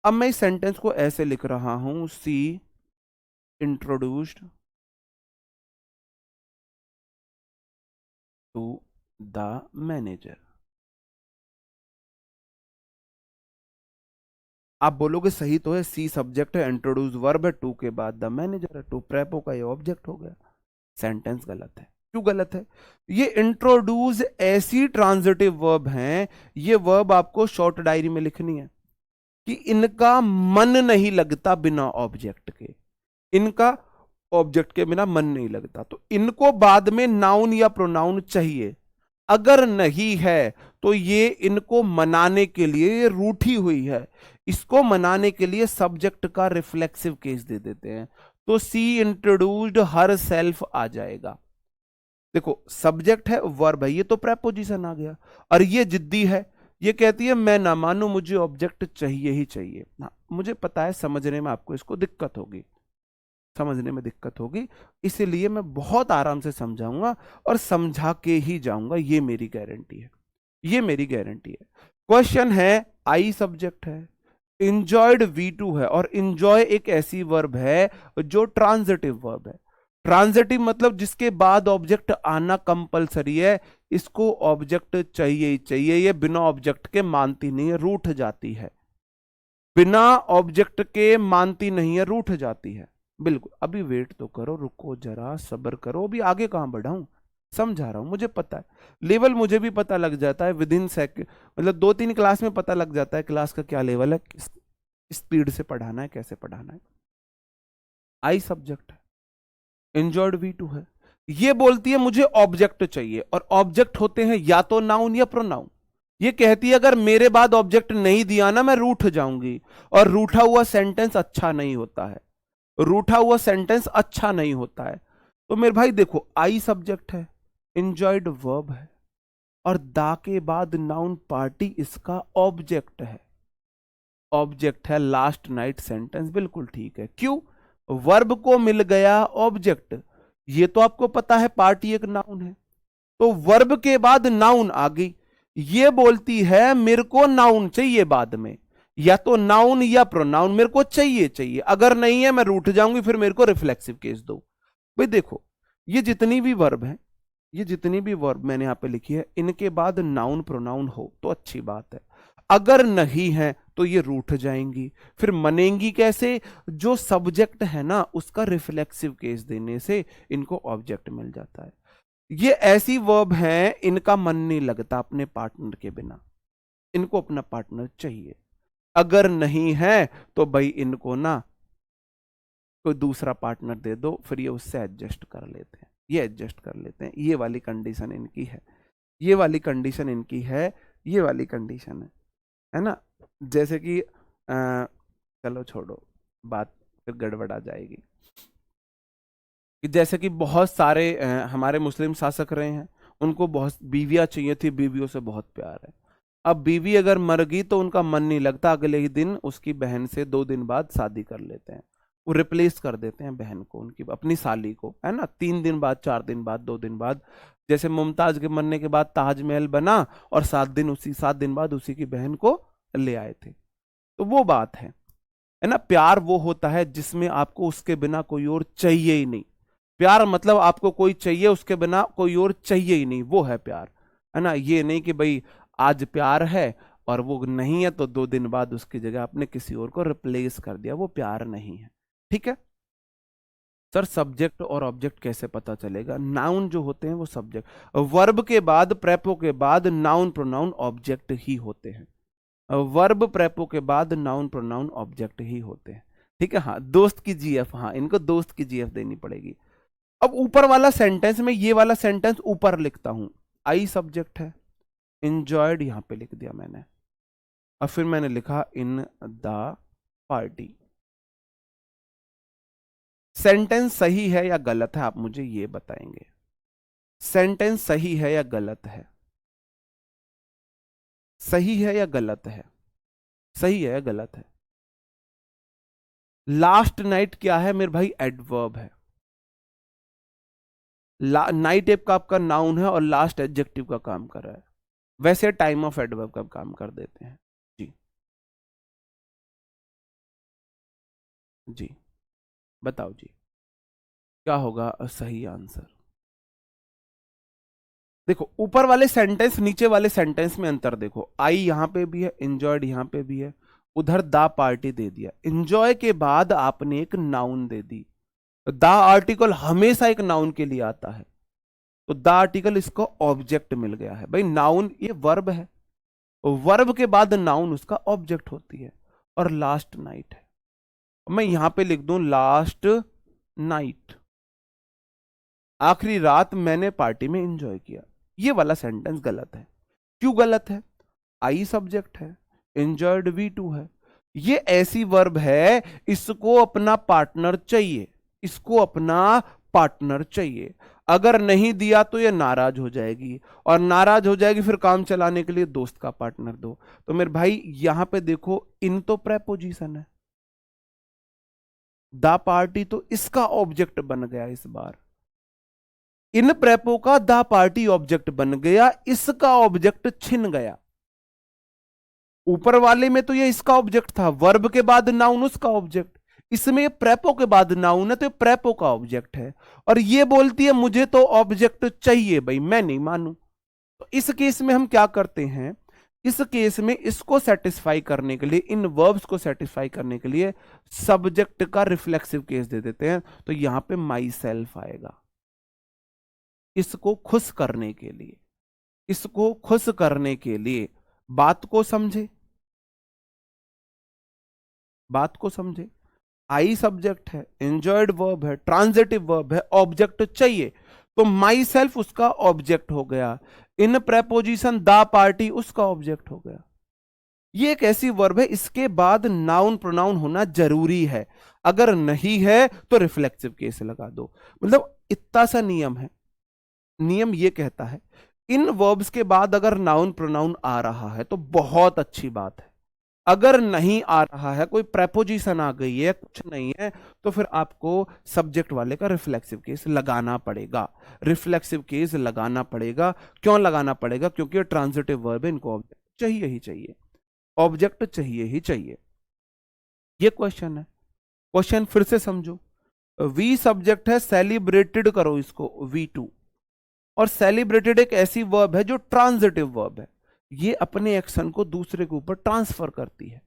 अब मैं इस सेंटेंस को ऐसे लिख रहा हूं, सी इंट्रोड्यूस्ड टू द मैनेजर। आप बोलोगे सही तो है, सी सब्जेक्ट है, इंट्रोड्यूस वर्ब है, टू के बाद द मैनेजर है, टू प्रेपो का ये ऑब्जेक्ट हो गया। सेंटेंस गलत है। क्यों गलत है? ये इंट्रोड्यूस ऐसी ट्रांजिटिव वर्ब हैं, ये वर्ब आपको शॉर्ट डायरी में लिखनी है कि इनका मन नहीं लगता बिना ऑब्जेक्ट के, इनका ऑब्जेक्ट के बिना मन नहीं लगता, तो इनको बाद में नाउन या प्रोनाउन चाहिए। अगर नहीं है तो ये इनको मनाने के लिए ये रूठी हुई है, इसको मनाने के लिए सब्जेक्ट का रिफ्लेक्सिव केस दे देते हैं, तो सी इंट्रोड्यूस्ड हर सेल्फ आ जाएगा। देखो सब्जेक्ट है, वर्ब है, ये तो प्रेपोजिशन आ गया, और ये जिद्दी है, ये कहती है मैं ना मानू, मुझे ऑब्जेक्ट चाहिए ही चाहिए। हाँ, मुझे पता है समझने में आपको इसको दिक्कत होगी, समझने में दिक्कत होगी, इसीलिए मैं बहुत आराम से समझाऊंगा और समझा के ही जाऊंगा, ये मेरी गारंटी है, ये मेरी गारंटी है। क्वेश्चन है, आई सब्जेक्ट है, इंजॉयड V2 है, और इंजॉय एक ऐसी वर्ब है जो ट्रांजिटिव वर्ब है। ट्रांजिटिव मतलब जिसके बाद ऑब्जेक्ट आना कंपलसरी है, इसको ऑब्जेक्ट चाहिए ही चाहिए, ये बिना ऑब्जेक्ट के मानती नहीं है, रूठ जाती है, बिना ऑब्जेक्ट के मानती नहीं है, रूठ जाती है। बिल्कुल, अभी वेट तो करो, रुको जरा, सब्र करो, अभी आगे कहां बढ़ाऊं, समझा रहा हूं, मुझे पता है, लेवल मुझे भी पता लग जाता है विद इन सेकंड, मतलब 2-3 क्लास में पता लग जाता है क्लास का क्या लेवल है, किस स्पीड से पढ़ाना है, कैसे पढ़ाना है। आई सब्जेक्ट है, इंजॉयड V2 है, ये बोलती है मुझे ऑब्जेक्ट चाहिए, और ऑब्जेक्ट होते हैं या तो नाउन या प्रोनाउन। ये कहती है अगर मेरे बाद ऑब्जेक्ट नहीं दिया ना मैं रूठ जाऊंगी, और रूठा हुआ सेंटेंस अच्छा नहीं होता है, रूठा हुआ सेंटेंस अच्छा नहीं होता है। तो मेरे भाई देखो, आई सब्जेक्ट है, इंजॉयड वर्ब है, और दा के बाद नाउन पार्टी इसका ऑब्जेक्ट है, ऑब्जेक्ट है लास्ट नाइट सेंटेंस, बिल्कुल ठीक है। क्यों? वर्ब को मिल गया ऑब्जेक्ट, ये तो आपको पता है पार्टी एक नाउन है, तो वर्ब के बाद नाउन आ गई, ये बोलती है मेरे को नाउन चाहिए बाद में, या तो नाउन या प्रोनाउन मेरे को चाहिए चाहिए, अगर नहीं है मैं रूठ जाऊंगी, फिर मेरे को रिफ्लेक्सिव केस दो। भाई देखो, ये जितनी भी वर्ब है, ये जितनी भी वर्ब मैंने यहां पे लिखी है, इनके बाद नाउन प्रोनाउन हो तो अच्छी बात है, अगर नहीं है तो ये रूठ जाएंगी, फिर मनेंगी कैसे? जो सब्जेक्ट है ना उसका रिफ्लेक्सिव केस देने से इनको ऑब्जेक्ट मिल जाता है। ये ऐसी वर्ब हैं, इनका मन नहीं लगता अपने पार्टनर के बिना, इनको अपना पार्टनर चाहिए, अगर नहीं है तो भाई इनको ना कोई दूसरा पार्टनर दे दो, फिर ये उससे एडजस्ट कर लेते हैं, ये एडजस्ट कर लेते हैं, ये वाली कंडीशन इनकी है, ये वाली कंडीशन इनकी है, ये वाली कंडीशन है ना। जैसे कि चलो छोड़ो, बात फिर गड़बड़ा जाएगी, कि जैसे कि बहुत सारे हमारे मुस्लिम शासक रहे हैं, उनको बहुत बीवियां चाहिए थी, बीवियों से बहुत प्यार है, अब बीवी अगर मर गई तो उनका मन नहीं लगता, अगले ही दिन उसकी बहन से 2 दिन बाद शादी कर लेते हैं, वो रिप्लेस कर देते हैं बहन को, उनकी अपनी साली को, है ना, 3 दिन बाद, 4 दिन बाद, 2 दिन बाद, जैसे मुमताज के मरने के बाद ताजमहल बना, और 7 दिन बाद उसी की बहन को ले आए थे। तो वो बात है ना, प्यार वो होता है जिसमें आपको उसके बिना कोई और चाहिए ही नहीं, प्यार मतलब आपको कोई चाहिए, उसके बिना कोई और चाहिए ही नहीं, वो है प्यार, है ना। ये नहीं कि भाई आज प्यार है और वो नहीं है तो 2 दिन बाद उसकी जगह आपने किसी और को रिप्लेस कर दिया, वो प्यार नहीं है, ठीक है। सर सब्जेक्ट और ऑब्जेक्ट कैसे पता चलेगा? नाउन जो होते हैं वो सब्जेक्ट, वर्ब के बाद, प्रेपो के बाद नाउन प्रोनाउन ऑब्जेक्ट ही होते हैं, वर्ब प्रेपो के बाद नाउन प्रोनाउन ऑब्जेक्ट ही होते हैं, ठीक है। हाँ, दोस्त की जीएफ, हाँ इनको दोस्त की जीएफ देनी पड़ेगी, अब ऊपर वाला सेंटेंस में ये वाला सेंटेंस ऊपर लिखता हूं, आई सब्जेक्ट है, इंजॉयड यहां पे लिख दिया मैंने, और फिर मैंने लिखा इन द पार्टी। सेंटेंस सही है या गलत है, आप मुझे ये बताएंगे। सेंटेंस सही है या गलत है? सही है या गलत है? सही है या गलत है? लास्ट नाइट क्या है मेरे भाई? एडवर्ब है। नाइट एप का आपका नाउन है और लास्ट एडजेक्टिव का काम कर रहा है। वैसे टाइम ऑफ एडवर्ब का काम कर देते हैं। जी जी, बताओ जी, क्या होगा सही आंसर? देखो ऊपर वाले सेंटेंस नीचे वाले सेंटेंस में अंतर देखो, आई यहां पे भी है, इंजॉयड यहां पे भी है, उधर द पार्टी दे दिया, इंजॉय के बाद आपने एक noun they the. The article हमेशा एक नाउन के लिए आता है, तो द आर्टिकल इसको ऑब्जेक्ट मिल गया है भाई। नाउन ये वर्ब है, वर्ब के बाद नाउन उसका ऑब्जेक्ट होती है। और लास्ट नाइट है, मैं यहां पे लिख दूं लास्ट नाइट, आखिरी रात मैंने पार्टी में एंजॉय किया। ये वाला सेंटेंस गलत है। क्यों गलत है? आई सब्जेक्ट है, एंजॉयड V2 है, ये ऐसी वर्ब है, इसको अपना पार्टनर चाहिए, इसको अपना पार्टनर चाहिए। अगर नहीं दिया तो ये नाराज हो जाएगी, और नाराज हो जाएगी फिर काम चलाने के लिए दोस्त का पार्टनर दो। तो मेरे भाई यहां पे देखो, इन तो प्रेपोजिशन है, द पार्टी तो इसका ऑब्जेक्ट बन गया इस बार। इन प्रेपो का द पार्टी ऑब्जेक्ट बन गया, इसका ऑब्जेक्ट छिन गया। ऊपर वाले में तो ये इसका ऑब्जेक्ट था, वर्ब के बाद नाउन उसका ऑब्जेक्ट, इसमें प्रेपो के बाद नाउन है तो ये प्रेपो का ऑब्जेक्ट है। और ये बोलती है मुझे तो ऑब्जेक्ट चाहिए, भाई मैं नहीं मानू। तो इस केस में हम क्या करते हैं, इस केस में इसको सेटिस्फाई करने के लिए, इन वर्ब्स को सेटिस्फाई करने के लिए सब्जेक्ट का रिफ्लेक्सिव केस दे देते हैं। तो यहां पे माई सेल्फ आएगा, इसको खुश करने के लिए, इसको खुश करने के लिए। बात को समझे, बात को समझे। आई सब्जेक्ट है, एंजॉयड वर्ब है, ट्रांजिटिव वर्ब है, ऑब्जेक्ट चाहिए, तो माई सेल्फ उसका ऑब्जेक्ट हो गया। इन प्रेपोजिशन द पार्टी उसका ऑब्जेक्ट हो गया। ये एक ऐसी वर्ब है, इसके बाद नाउन प्रोनाउन होना जरूरी है, अगर नहीं है तो रिफ्लेक्सिव केस लगा दो। मतलब इतना सा नियम है। नियम ये कहता है, इन वर्ब्स के बाद अगर नाउन प्रोनाउन आ रहा है तो बहुत अच्छी बात है, अगर नहीं आ रहा है, कोई प्रेपोजिशन आ गई है, कुछ नहीं है, तो फिर आपको सब्जेक्ट वाले का रिफ्लेक्सिव केस लगाना पड़ेगा। रिफ्लेक्सिव केस लगाना पड़ेगा। क्यों लगाना पड़ेगा? क्योंकि ट्रांजिटिव वर्ब है, इनको ऑब्जेक्ट चाहिए ही चाहिए, ऑब्जेक्ट चाहिए ही चाहिए। ये क्वेश्चन है। क्वेश्चन फिर से समझो, वी सब्जेक्ट है, सेलिब्रेटेड करो इसको V2, और सेलिब्रेटेड एक ऐसी वर्ब है जो ट्रांजिटिव वर्ब है, ये अपने एक्शन को दूसरे के ऊपर ट्रांसफर करती है।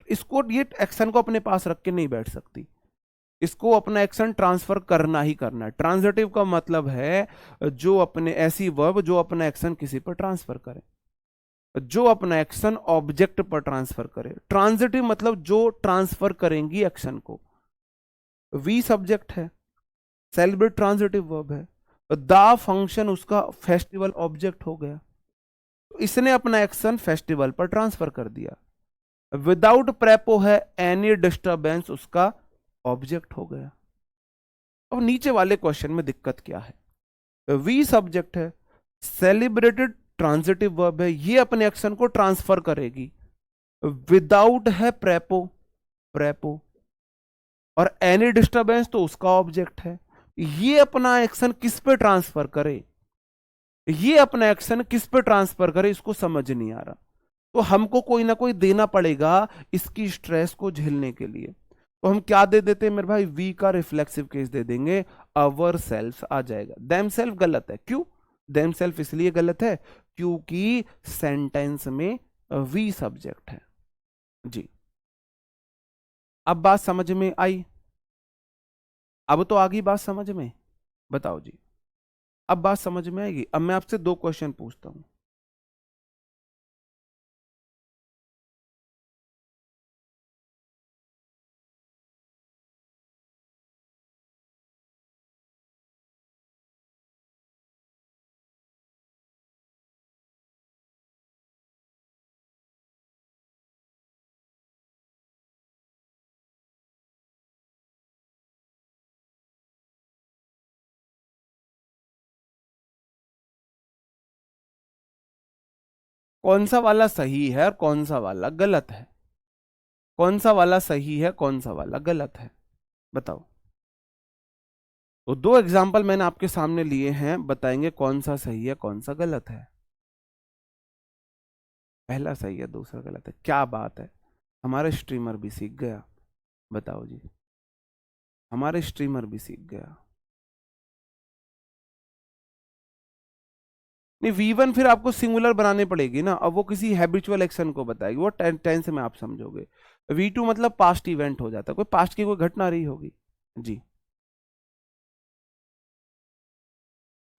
इसको, ये एक्शन को अपने पास रख के नहीं बैठ सकती, इसको अपना एक्शन ट्रांसफर करना ही करना है। ट्रांजिटिव का मतलब है जो अपने, ऐसी वर्ब जो अपना एक्शन किसी पर ट्रांसफर करे, जो अपना एक्शन ऑब्जेक्ट पर ट्रांसफर करे। ट्रांजिटिव मतलब जो ट्रांसफर करेंगी एक्शन को। वी सब्जेक्ट है, सेलिब्रेट ट्रांजिटिव वर्ब है, द फंक्शन उसका फेस्टिवल ऑब्जेक्ट हो गया, तो इसने अपना एक्शन फेस्टिवल पर ट्रांसफर कर दिया। विदाउट प्रेपो है, एनी डिस्टर्बेंस उसका ऑब्जेक्ट हो गया। अब नीचे वाले क्वेश्चन में दिक्कत क्या है? वी सब्जेक्ट है, सेलिब्रेटेड ट्रांजिटिव वर्ब है, ये अपने एक्शन को ट्रांसफर करेगी, विदाउट है प्रेपो, प्रेपो, और एनी डिस्टर्बेंस तो उसका ऑब्जेक्ट है। ये अपना एक्शन किस पे ट्रांसफर करे, ये अपना एक्शन किस पे ट्रांसफर करे, इसको समझ नहीं आ रहा। तो हमको कोई ना कोई देना पड़ेगा इसकी स्ट्रेस को झेलने के लिए। तो हम क्या दे देते हैं मेरे भाई? वी का रिफ्लेक्सिव केस दे देंगे, अवर सेल्फ आ जाएगा। देम सेल्फ गलत है। क्यों देम सेल्फ? इसलिए गलत है क्योंकि सेंटेंस में वी सब्जेक्ट है। जी, अब बात समझ में आई? अब तो आ गई बात समझ में? बताओ जी, अब बात समझ में आएगी? अब मैं आपसे दो क्वेश्चन पूछता हूं। कौन सा वाला सही है और कौन सा वाला गलत है, कौन सा वाला सही है कौन सा वाला गलत है, बताओ। तो दो एग्जाम्पल मैंने आपके सामने लिए हैं, बताएंगे कौन सा सही है कौन सा गलत है। पहला सही है दूसरा गलत है, क्या बात है, हमारे स्ट्रीमर भी सीख गया, बताओ जी, हमारे स्ट्रीमर भी सीख गया। नहीं, V1 फिर आपको सिंगुलर बनानी पड़ेगी ना, अब वो किसी हैबिचुअल एक्शन को बताएगी, वो टेंस में आप समझोगे। V2 मतलब पास्ट इवेंट हो जाता है, कोई पास्ट की कोई घटना रही होगी जी।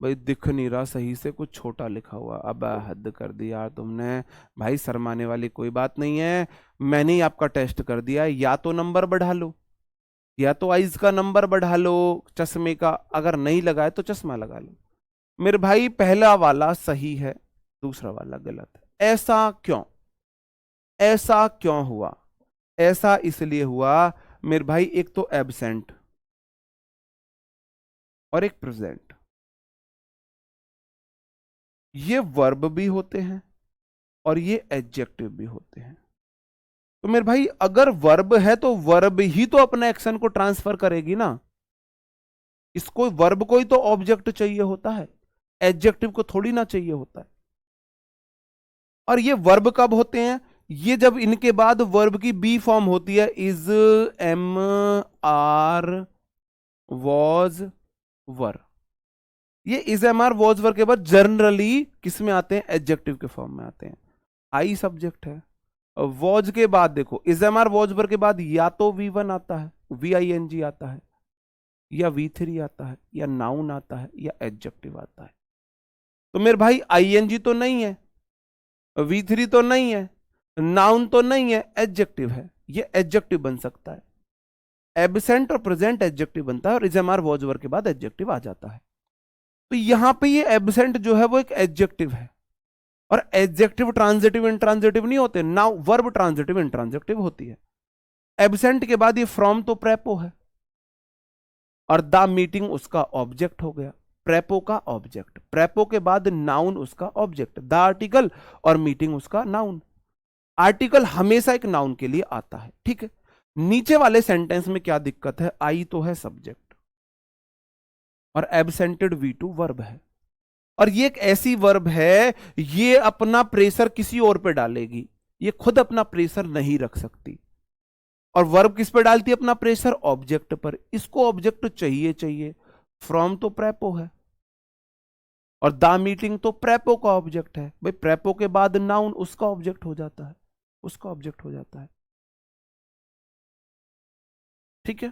भाई दिख नहीं रहा सही से, कुछ छोटा लिखा हुआ, अब हद कर दी यार तुमने। भाई शर्माने वाली कोई बात नहीं है, मैंने ही आपका टेस्ट कर दिया, या तो नंबर बढ़ा लो, या तो आइज का नंबर बढ़ा लो चश्मे का, अगर नहीं लगाए तो चश्मा लगा लो। मेरे भाई पहला वाला सही है, दूसरा वाला गलत है। ऐसा क्यों, ऐसा क्यों हुआ? ऐसा इसलिए हुआ मेरे भाई, एक तो एब्सेंट और एक प्रेजेंट, ये वर्ब भी होते हैं और ये एडजेक्टिव भी होते हैं। तो मेरे भाई अगर वर्ब है तो वर्ब ही तो अपने एक्शन को ट्रांसफर करेगी ना, इसको वर्ब को ही तो ऑब्जेक्ट चाहिए होता है, एडजेक्टिव को थोड़ी ना चाहिए होता है। और ये वर्ब कब होते हैं? ये जब इनके बाद वर्ब की बी फॉर्म होती है, इज, एम, आर, वॉज, वर। ये is, am, are, was, were के बाद जनरली किस में आते हैं? एडजेक्टिव के फॉर्म में आते हैं। आई सब्जेक्ट है। वॉज के बाद देखो, is, am, are, was, were के बाद या तो V1 आता है, VING आता है, या V3 आता है, या नाउन आता है, या एडजेक्टिव आता है। तो मेरे भाई ING तो नहीं है, V3 तो नहीं है, नाउन तो नहीं है, एडजेक्टिव है। ये एडजेक्टिव बन सकता है, एब्सेंट और प्रेजेंट एडजेक्टिव बनता है, और is, am, are, was, were के बाद एडजेक्टिव आ जाता है। तो यहां पे ये एब्सेंट जो है वो एक एडजेक्टिव है, और एडजेक्टिव ट्रांजिटिव इंट्रांजिटिव नहीं होते, नाउ वर्ब ट्रांजिटिव इंट्रांजिटिव होती है। एब्सेंट के बाद ये फ्रॉम तो प्रेपो है, और द मीटिंग उसका ऑब्जेक्ट हो गया, प्रेपो का ऑब्जेक्ट। प्रेपो के बाद नाउन उसका ऑब्जेक्ट, द आर्टिकल, और मीटिंग उसका नाउन। आर्टिकल हमेशा एक नाउन के लिए आता है, ठीक है। नीचे वाले सेंटेंस में क्या दिक्कत है? आई तो है सब्जेक्ट और एब्सेंटेड V2 वर्ब है, और ये एक ऐसी वर्ब है, ये अपना प्रेशर किसी और पे डालेगी, ये खुद अपना प्रेशर नहीं रख सकती। और वर्ब किस पे डालती है अपना प्रेशर? ऑब्जेक्ट पर। इसको ऑब्जेक्ट चाहिए चाहिए, फ्रॉम तो प्रेपो है, और द मीटिंग तो प्रेपो का ऑब्जेक्ट है। भाई प्रेपो के बाद नाउन उसका ऑब्जेक्ट हो जाता है, उसका ऑब्जेक्ट हो जाता है, ठीक है।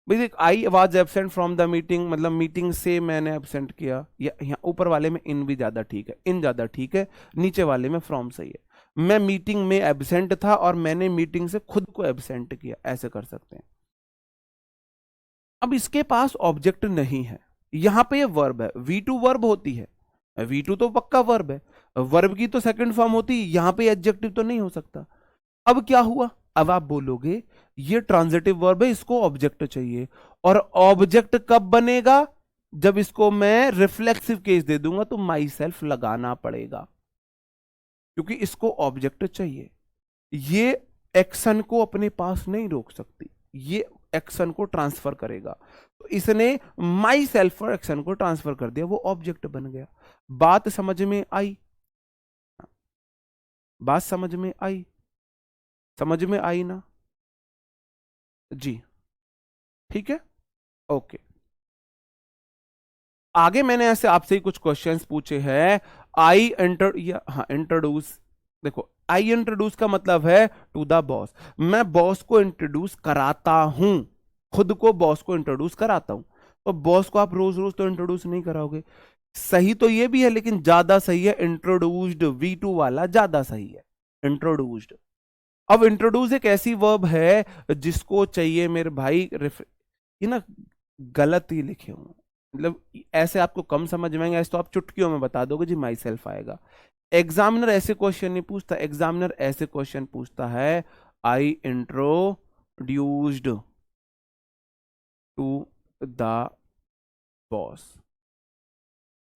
भाई देख, I was absent from the meeting, मतलब मीटिंग से मैंने एबसेंट किया, या यहाँ ऊपर वाले में इन भी ज्यादा ठीक है, इन ज्यादा ठीक है, नीचे वाले में फ्रॉम सही है। मैं मीटिंग में एबसेंट था और मैंने मीटिंग से खुद को एबसेंट किया, ऐसे कर सकते हैं। अब इसके पास ऑब्जेक्ट नहीं है, यहां पे ये वर्ब है, V2 वर्ब होती है, V2 तो पक्का वर्ब है, वर्ब की तो सेकंड फॉर्म होती है, यहां पे एडजेक्टिव तो नहीं हो सकता। अब क्या हुआ? अब आप बोलोगे ये ट्रांजिटिव वर्ब है, इसको ऑब्जेक्ट चाहिए, और ऑब्जेक्ट कब बनेगा? जब इसको मैं रिफ्लेक्सिव केस दे दूंगा तो माई सेल्फ लगाना पड़ेगा, क्योंकि इसको ऑब्जेक्ट चाहिए। ये एक्शन को अपने पास नहीं रोक सकती, ये एक्शन को ट्रांसफर करेगा। तो इसने माई सेल्फ पर एक्शन को ट्रांसफर कर दिया, वो ऑब्जेक्ट बन गया। बात समझ में आई? बात समझ में आई? समझ में आई ना जी? ठीक है, ओके। आगे मैंने ऐसे आपसे ही कुछ क्वेश्चंस पूछे हैं। आई एंटर, या हाँ इंट्रोड्यूस, देखो आई इंट्रोड्यूस का मतलब है टू द बॉस, मैं बॉस को इंट्रोड्यूस कराता हूं, खुद को बॉस को इंट्रोड्यूस कराता हूं। तो बॉस को आप रोज रोज तो इंट्रोड्यूस नहीं कराओगे। सही तो ये भी है, लेकिन ज्यादा सही है इंट्रोड्यूस्ड, V2 वाला ज्यादा सही है, इंट्रोड्यूस्ड। अब इंट्रोड्यूस एक ऐसी वर्ब है जिसको चाहिए मेरे भाई ये ना गलत ही लिखे हुए, मतलब ऐसे आपको कम समझ में आएंगे, ऐसे तो आप चुटकियों में बता दोगे जी, माई सेल्फ आएगा। एग्जामिनर ऐसे क्वेश्चन नहीं पूछता, एग्जामिनर ऐसे क्वेश्चन पूछता है, आई इंट्रोड्यूस्ड टू द बॉस।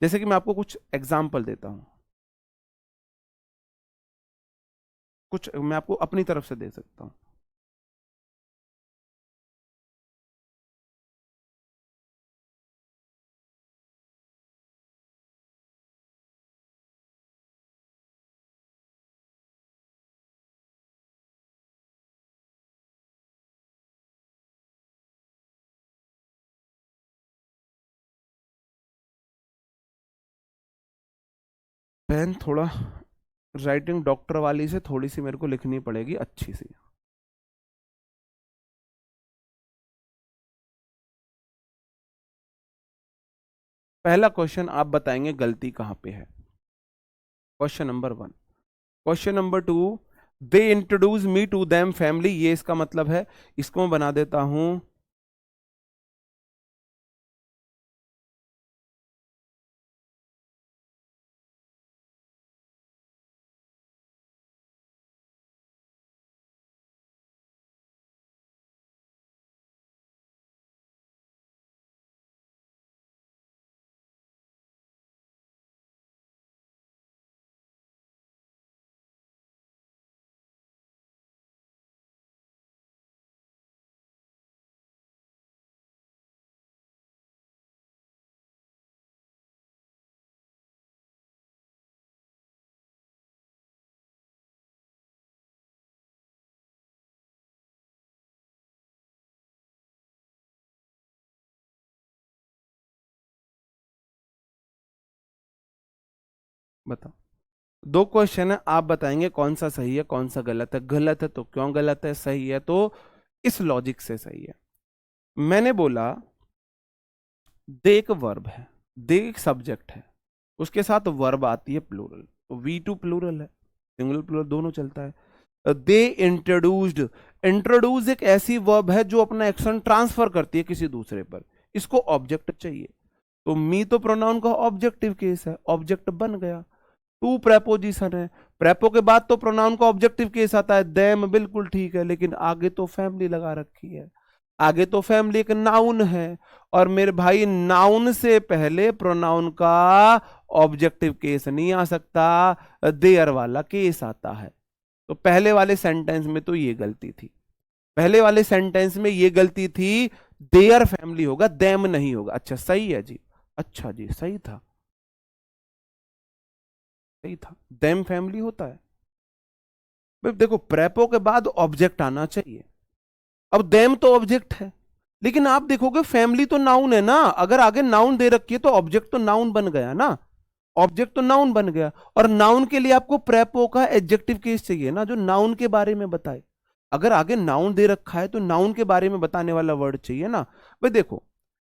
जैसे कि मैं आपको कुछ एग्जाम्पल देता हूं, कुछ मैं आपको अपनी तरफ से दे सकता हूं। पेन थोड़ा राइटिंग डॉक्टर वाली से थोड़ी सी मेरे को लिखनी पड़ेगी अच्छी सी। पहला क्वेश्चन आप बताएंगे गलती कहां पे है। Question number 1। Question number 2, they introduce me to them family, ये इसका मतलब है। इसको मैं बना देता हूं बताओ। दो क्वेश्चन है, आप बताएंगे कौन सा सही है कौन सा गलत है। गलत है तो क्यों गलत है, सही है तो इस लॉजिक से सही है। मैंने बोला दे एक वर्ब है, दे एक सब्जेक्ट है, उसके साथ वर्ब आती है प्लूरल, तो वी टू प्लूरल है, सिंगुलर प्लूरल दोनों चलता है। दे इंट्रोड्यूस्ड, इंट्रोड्यूस एक ऐसी वर्ब है जो अपना एक्शन ट्रांसफर करती है किसी दूसरे पर, इसको ऑब्जेक्ट चाहिए। तो मी तो प्रोनाउन का ऑब्जेक्टिव केस है, ऑब्जेक्ट बन गया। टू प्रेपोजिशन है, प्रेपो के बाद तो प्रोनाउन का ऑब्जेक्टिव केस आता है, देम बिल्कुल ठीक है, लेकिन आगे तो फैमिली लगा रखी है। आगे तो फैमिली एक नाउन है, और मेरे भाई नाउन से पहले प्रोनाउन का ऑब्जेक्टिव केस नहीं आ सकता, देयर वाला केस आता है। तो पहले वाले सेंटेंस में तो ये गलती थी, पहले वाले सेंटेंस में ये गलती थी, देयर फैमिली होगा, देम नहीं होगा। अच्छा सही है जी, अच्छा जी सही था, सही था, देम फैमिली होता है। भाई देखो प्रेपो के बाद ऑब्जेक्ट आना चाहिए, अब देम तो ऑब्जेक्ट है, लेकिन आप देखोगे फैमिली तो नाउन है ना, अगर आगे नाउन दे रखी है तो ऑब्जेक्ट तो नाउन बन गया ना, ऑब्जेक्ट तो नाउन बन गया। और नाउन के लिए आपको प्रेपो का एडजेक्टिव केस चाहिए ना, जो नाउन के बारे में बताए। अगर आगे नाउन दे रखा है तो नाउन के बारे में बताने वाला वर्ड चाहिए ना। भाई देखो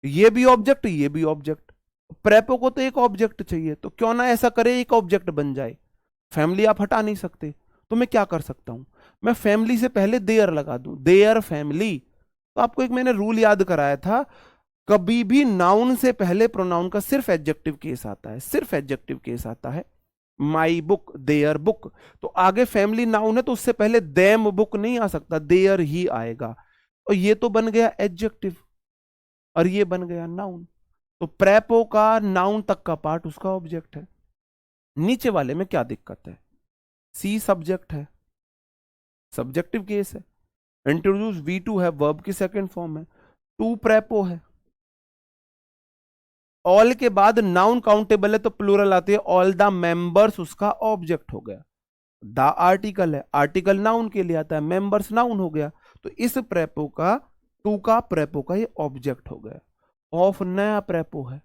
ये भी ऑब्जेक्ट ये भी ऑब्जेक्ट, प्रेपो को तो एक ऑब्जेक्ट चाहिए, तो क्यों ना ऐसा करे एक ऑब्जेक्ट बन जाए। फैमिली आप हटा नहीं सकते, तो मैं क्या कर सकता हूं, मैं फैमिली से पहले देयर लगा दूं, देयर फैमिली। तो आपको एक मैंने रूल याद कराया था, कभी भी नाउन से पहले प्रोनाउन का सिर्फ एडजेक्टिव केस आता है, सिर्फ एडजेक्टिव केस आता है। माई बुक, देयर बुक, तो आगे फैमिली नाउन है तो उससे पहले देम बुक नहीं आ सकता, देयर ही आएगा। और ये तो बन गया एडजेक्टिव और ये बन गया नाउन, तो प्रेपो का नाउन तक का पार्ट उसका ऑब्जेक्ट है। नीचे वाले में क्या दिक्कत है, सी सब्जेक्ट है, सब्जेक्टिव केस है, इंट्रोड्यूस वी टू है, वर्ब की सेकंड फॉर्म है, टू प्रेपो है, ऑल के बाद नाउन काउंटेबल है तो प्लूरल आती है, ऑल द मेंबर्स उसका ऑब्जेक्ट हो गया। द आर्टिकल है, आर्टिकल नाउन के लिए आता है, मेंबर्स नाउन हो गया, तो इस प्रेपो का टू का प्रेपो का ये ऑब्जेक्ट हो गया। ऑफ नया प्रेपो है,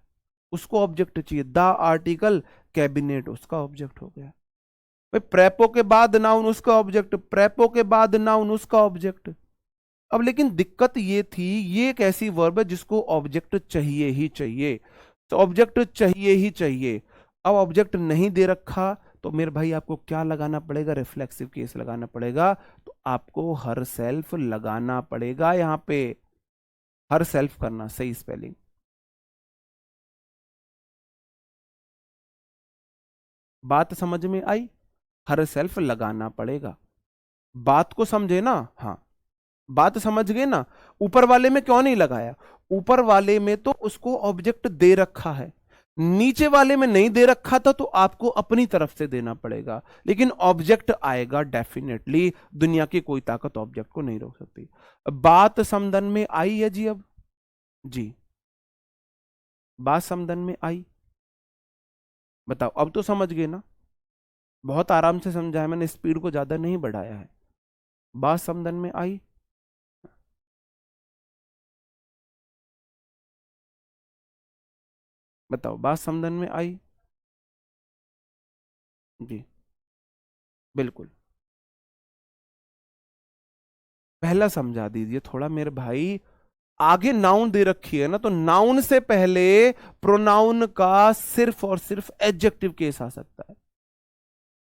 उसको ऑब्जेक्ट चाहिए, द आर्टिकल कैबिनेट उसका ऑब्जेक्ट हो गया। भाई प्रेपो के बाद नाउन उसका ऑब्जेक्ट, प्रेपो के बाद नाउन उसका ऑब्जेक्ट। अब लेकिन दिक्कत ये थी, ये एक ऐसी वर्ब है जिसको ऑब्जेक्ट चाहिए ही चाहिए, तो ऑब्जेक्ट चाहिए ही चाहिए। अब ऑब्जेक्ट नहीं दे रखा तो मेरे भाई आपको क्या लगाना पड़ेगा, रिफ्लेक्सिव केस लगाना पड़ेगा। तो आपको हर सेल्फ लगाना पड़ेगा, यहां पे हर सेल्फ करना, सही स्पेलिंग। बात समझ में आई, हर सेल्फ लगाना पड़ेगा, बात को समझे ना, हाँ बात समझ गए ना। ऊपर वाले में क्यों नहीं लगाया, ऊपर वाले में तो उसको ऑब्जेक्ट दे रखा है, नीचे वाले में नहीं दे रखा था तो आपको अपनी तरफ से देना पड़ेगा, लेकिन ऑब्जेक्ट आएगा डेफिनेटली। दुनिया की कोई ताकत ऑब्जेक्ट को नहीं रोक सकती। बात समदन में आई है जी? अब जी बात समदन में आई? बताओ, अब तो समझ गए ना? बहुत आराम से समझा है मैंने, स्पीड को ज्यादा नहीं बढ़ाया है। बात समदन में आई? बताओ, बात समदन में आई? जी बिल्कुल। पहला समझा दीजिए थोड़ा मेरे भाई। आगे नाउन दे रखी है ना, तो नाउन से पहले प्रोनाउन का सिर्फ और सिर्फ एडजेक्टिव केस आ सकता है।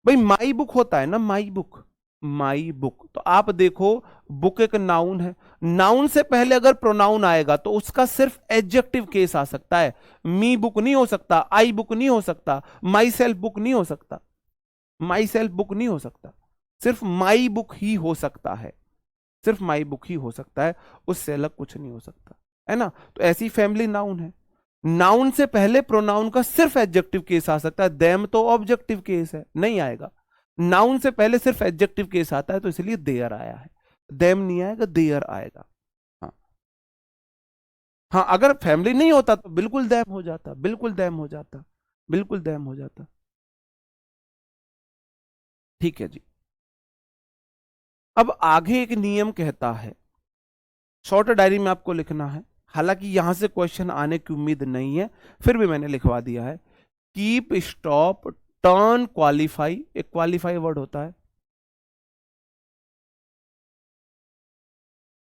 भाई माई बुक होता है ना, माई बुक, माई बुक, तो आप देखो बुक एक नाउन है। नाउन से पहले अगर प्रोनाउन आएगा तो उसका सिर्फ एडजेक्टिव केस आ सकता है। मी बुक नहीं हो सकता, आई बुक नहीं हो सकता, माई सेल्फ बुक नहीं हो सकता, माई सेल्फ बुक नहीं हो सकता, सिर्फ माई बुक ही हो सकता है, सिर्फ माई बुक ही हो सकता है, उससे अलग कुछ नहीं हो सकता, है ना? तो ऐसी फैमिली नाउन है। नाउन से पहले प्रोनाउन का सिर्फ एडजेक्टिव केस आ सकता है, देम तो ऑब्जेक्टिव केस है, नहीं आएगा। नाउन से पहले सिर्फ एडजेक्टिव केस आता है, तो इसलिए देयर आया है, देम नहीं आएगा, देयर आएगा। हाँ हाँ, अगर फैमिली नहीं होता तो बिल्कुल देम हो जाता, बिल्कुल देम हो जाता, बिल्कुल देम हो जाता। ठीक है जी। अब आगे एक नियम कहता है, शॉर्ट डायरी में आपको लिखना है, हालांकि यहां से क्वेश्चन आने की उम्मीद नहीं है, फिर भी मैंने लिखवा दिया है। कीप, स्टॉप, टर्न, क्वालिफाई, एक क्वालिफाई वर्ड होता है,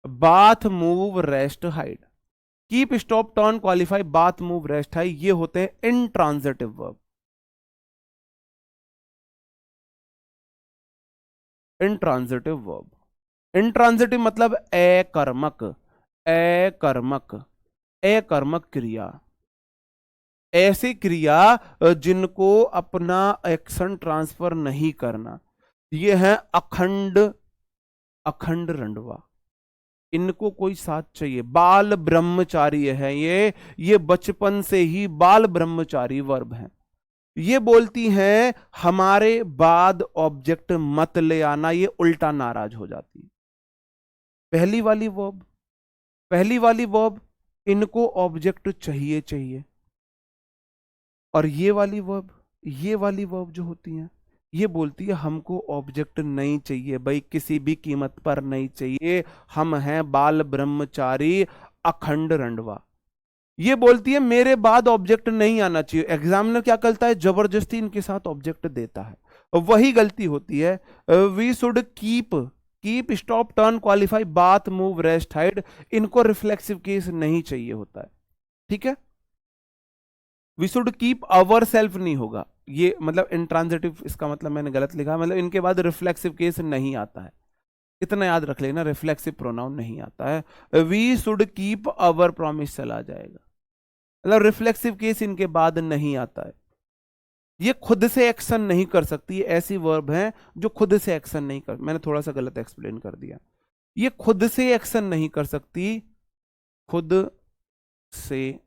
bath, move, rest, hide. Keep, stop, turn, qualify, bathe, move, rest, hide, ये होते हैं intransitive verb. Intransitive verb, intransitive मतलब अकर्मक, अकर्मक, अकर्मक क्रिया, ऐसी क्रिया जिनको अपना एक्शन ट्रांसफर नहीं करना। ये है अखंड, अखंड रंडवा, इनको कोई साथ चाहिए। बाल ब्रह्मचारी है ये बचपन से ही बाल ब्रह्मचारी वर्ब है। ये बोलती हैं हमारे बाद ऑब्जेक्ट मत ले आना, ये उल्टा नाराज हो जाती है। पहली वाली वर्ब, पहली वाली वर्ब, इनको ऑब्जेक्ट चाहिए चाहिए। और ये वाली वर्ब, ये वाली वर्ब जो होती है, ये बोलती है हमको ऑब्जेक्ट नहीं चाहिए भाई, किसी भी कीमत पर नहीं चाहिए, हम हैं बाल ब्रह्मचारी अखंड रंडवा। ये बोलती है मेरे बाद ऑब्जेक्ट नहीं आना चाहिए। एग्जामिनर क्या करता है, जबरदस्ती इनके साथ ऑब्जेक्ट देता है, और वही गलती होती है। We should keep, keep, stop, turn, qualify, bathe, move, rest, hide, इनको रिफ्लेक्सिव केस नहीं चाहिए होता है। ठीक है, we should keep our self नहीं होगा, ये मतलब इंट्रांजिटिव, इसका मतलब मैंने गलत लिखा, मतलब इनके बाद रिफ्लेक्सिव केस नहीं आता है, इतना याद रख लेना, रिफ्लेक्सिव प्रोनाउन नहीं आता है। We should keep our promise चला जाएगा, मतलब रिफ्लेक्सिव केस इनके बाद नहीं आता है। ये खुद से एक्शन नहीं कर सकती, ऐसी वर्ब है जो खुद से एक्शन नहीं कर, मैंने थोड़ा सा गलत एक्सप्लेन कर दिया, ये खुद से एक्शन नहीं कर सकती, खुद से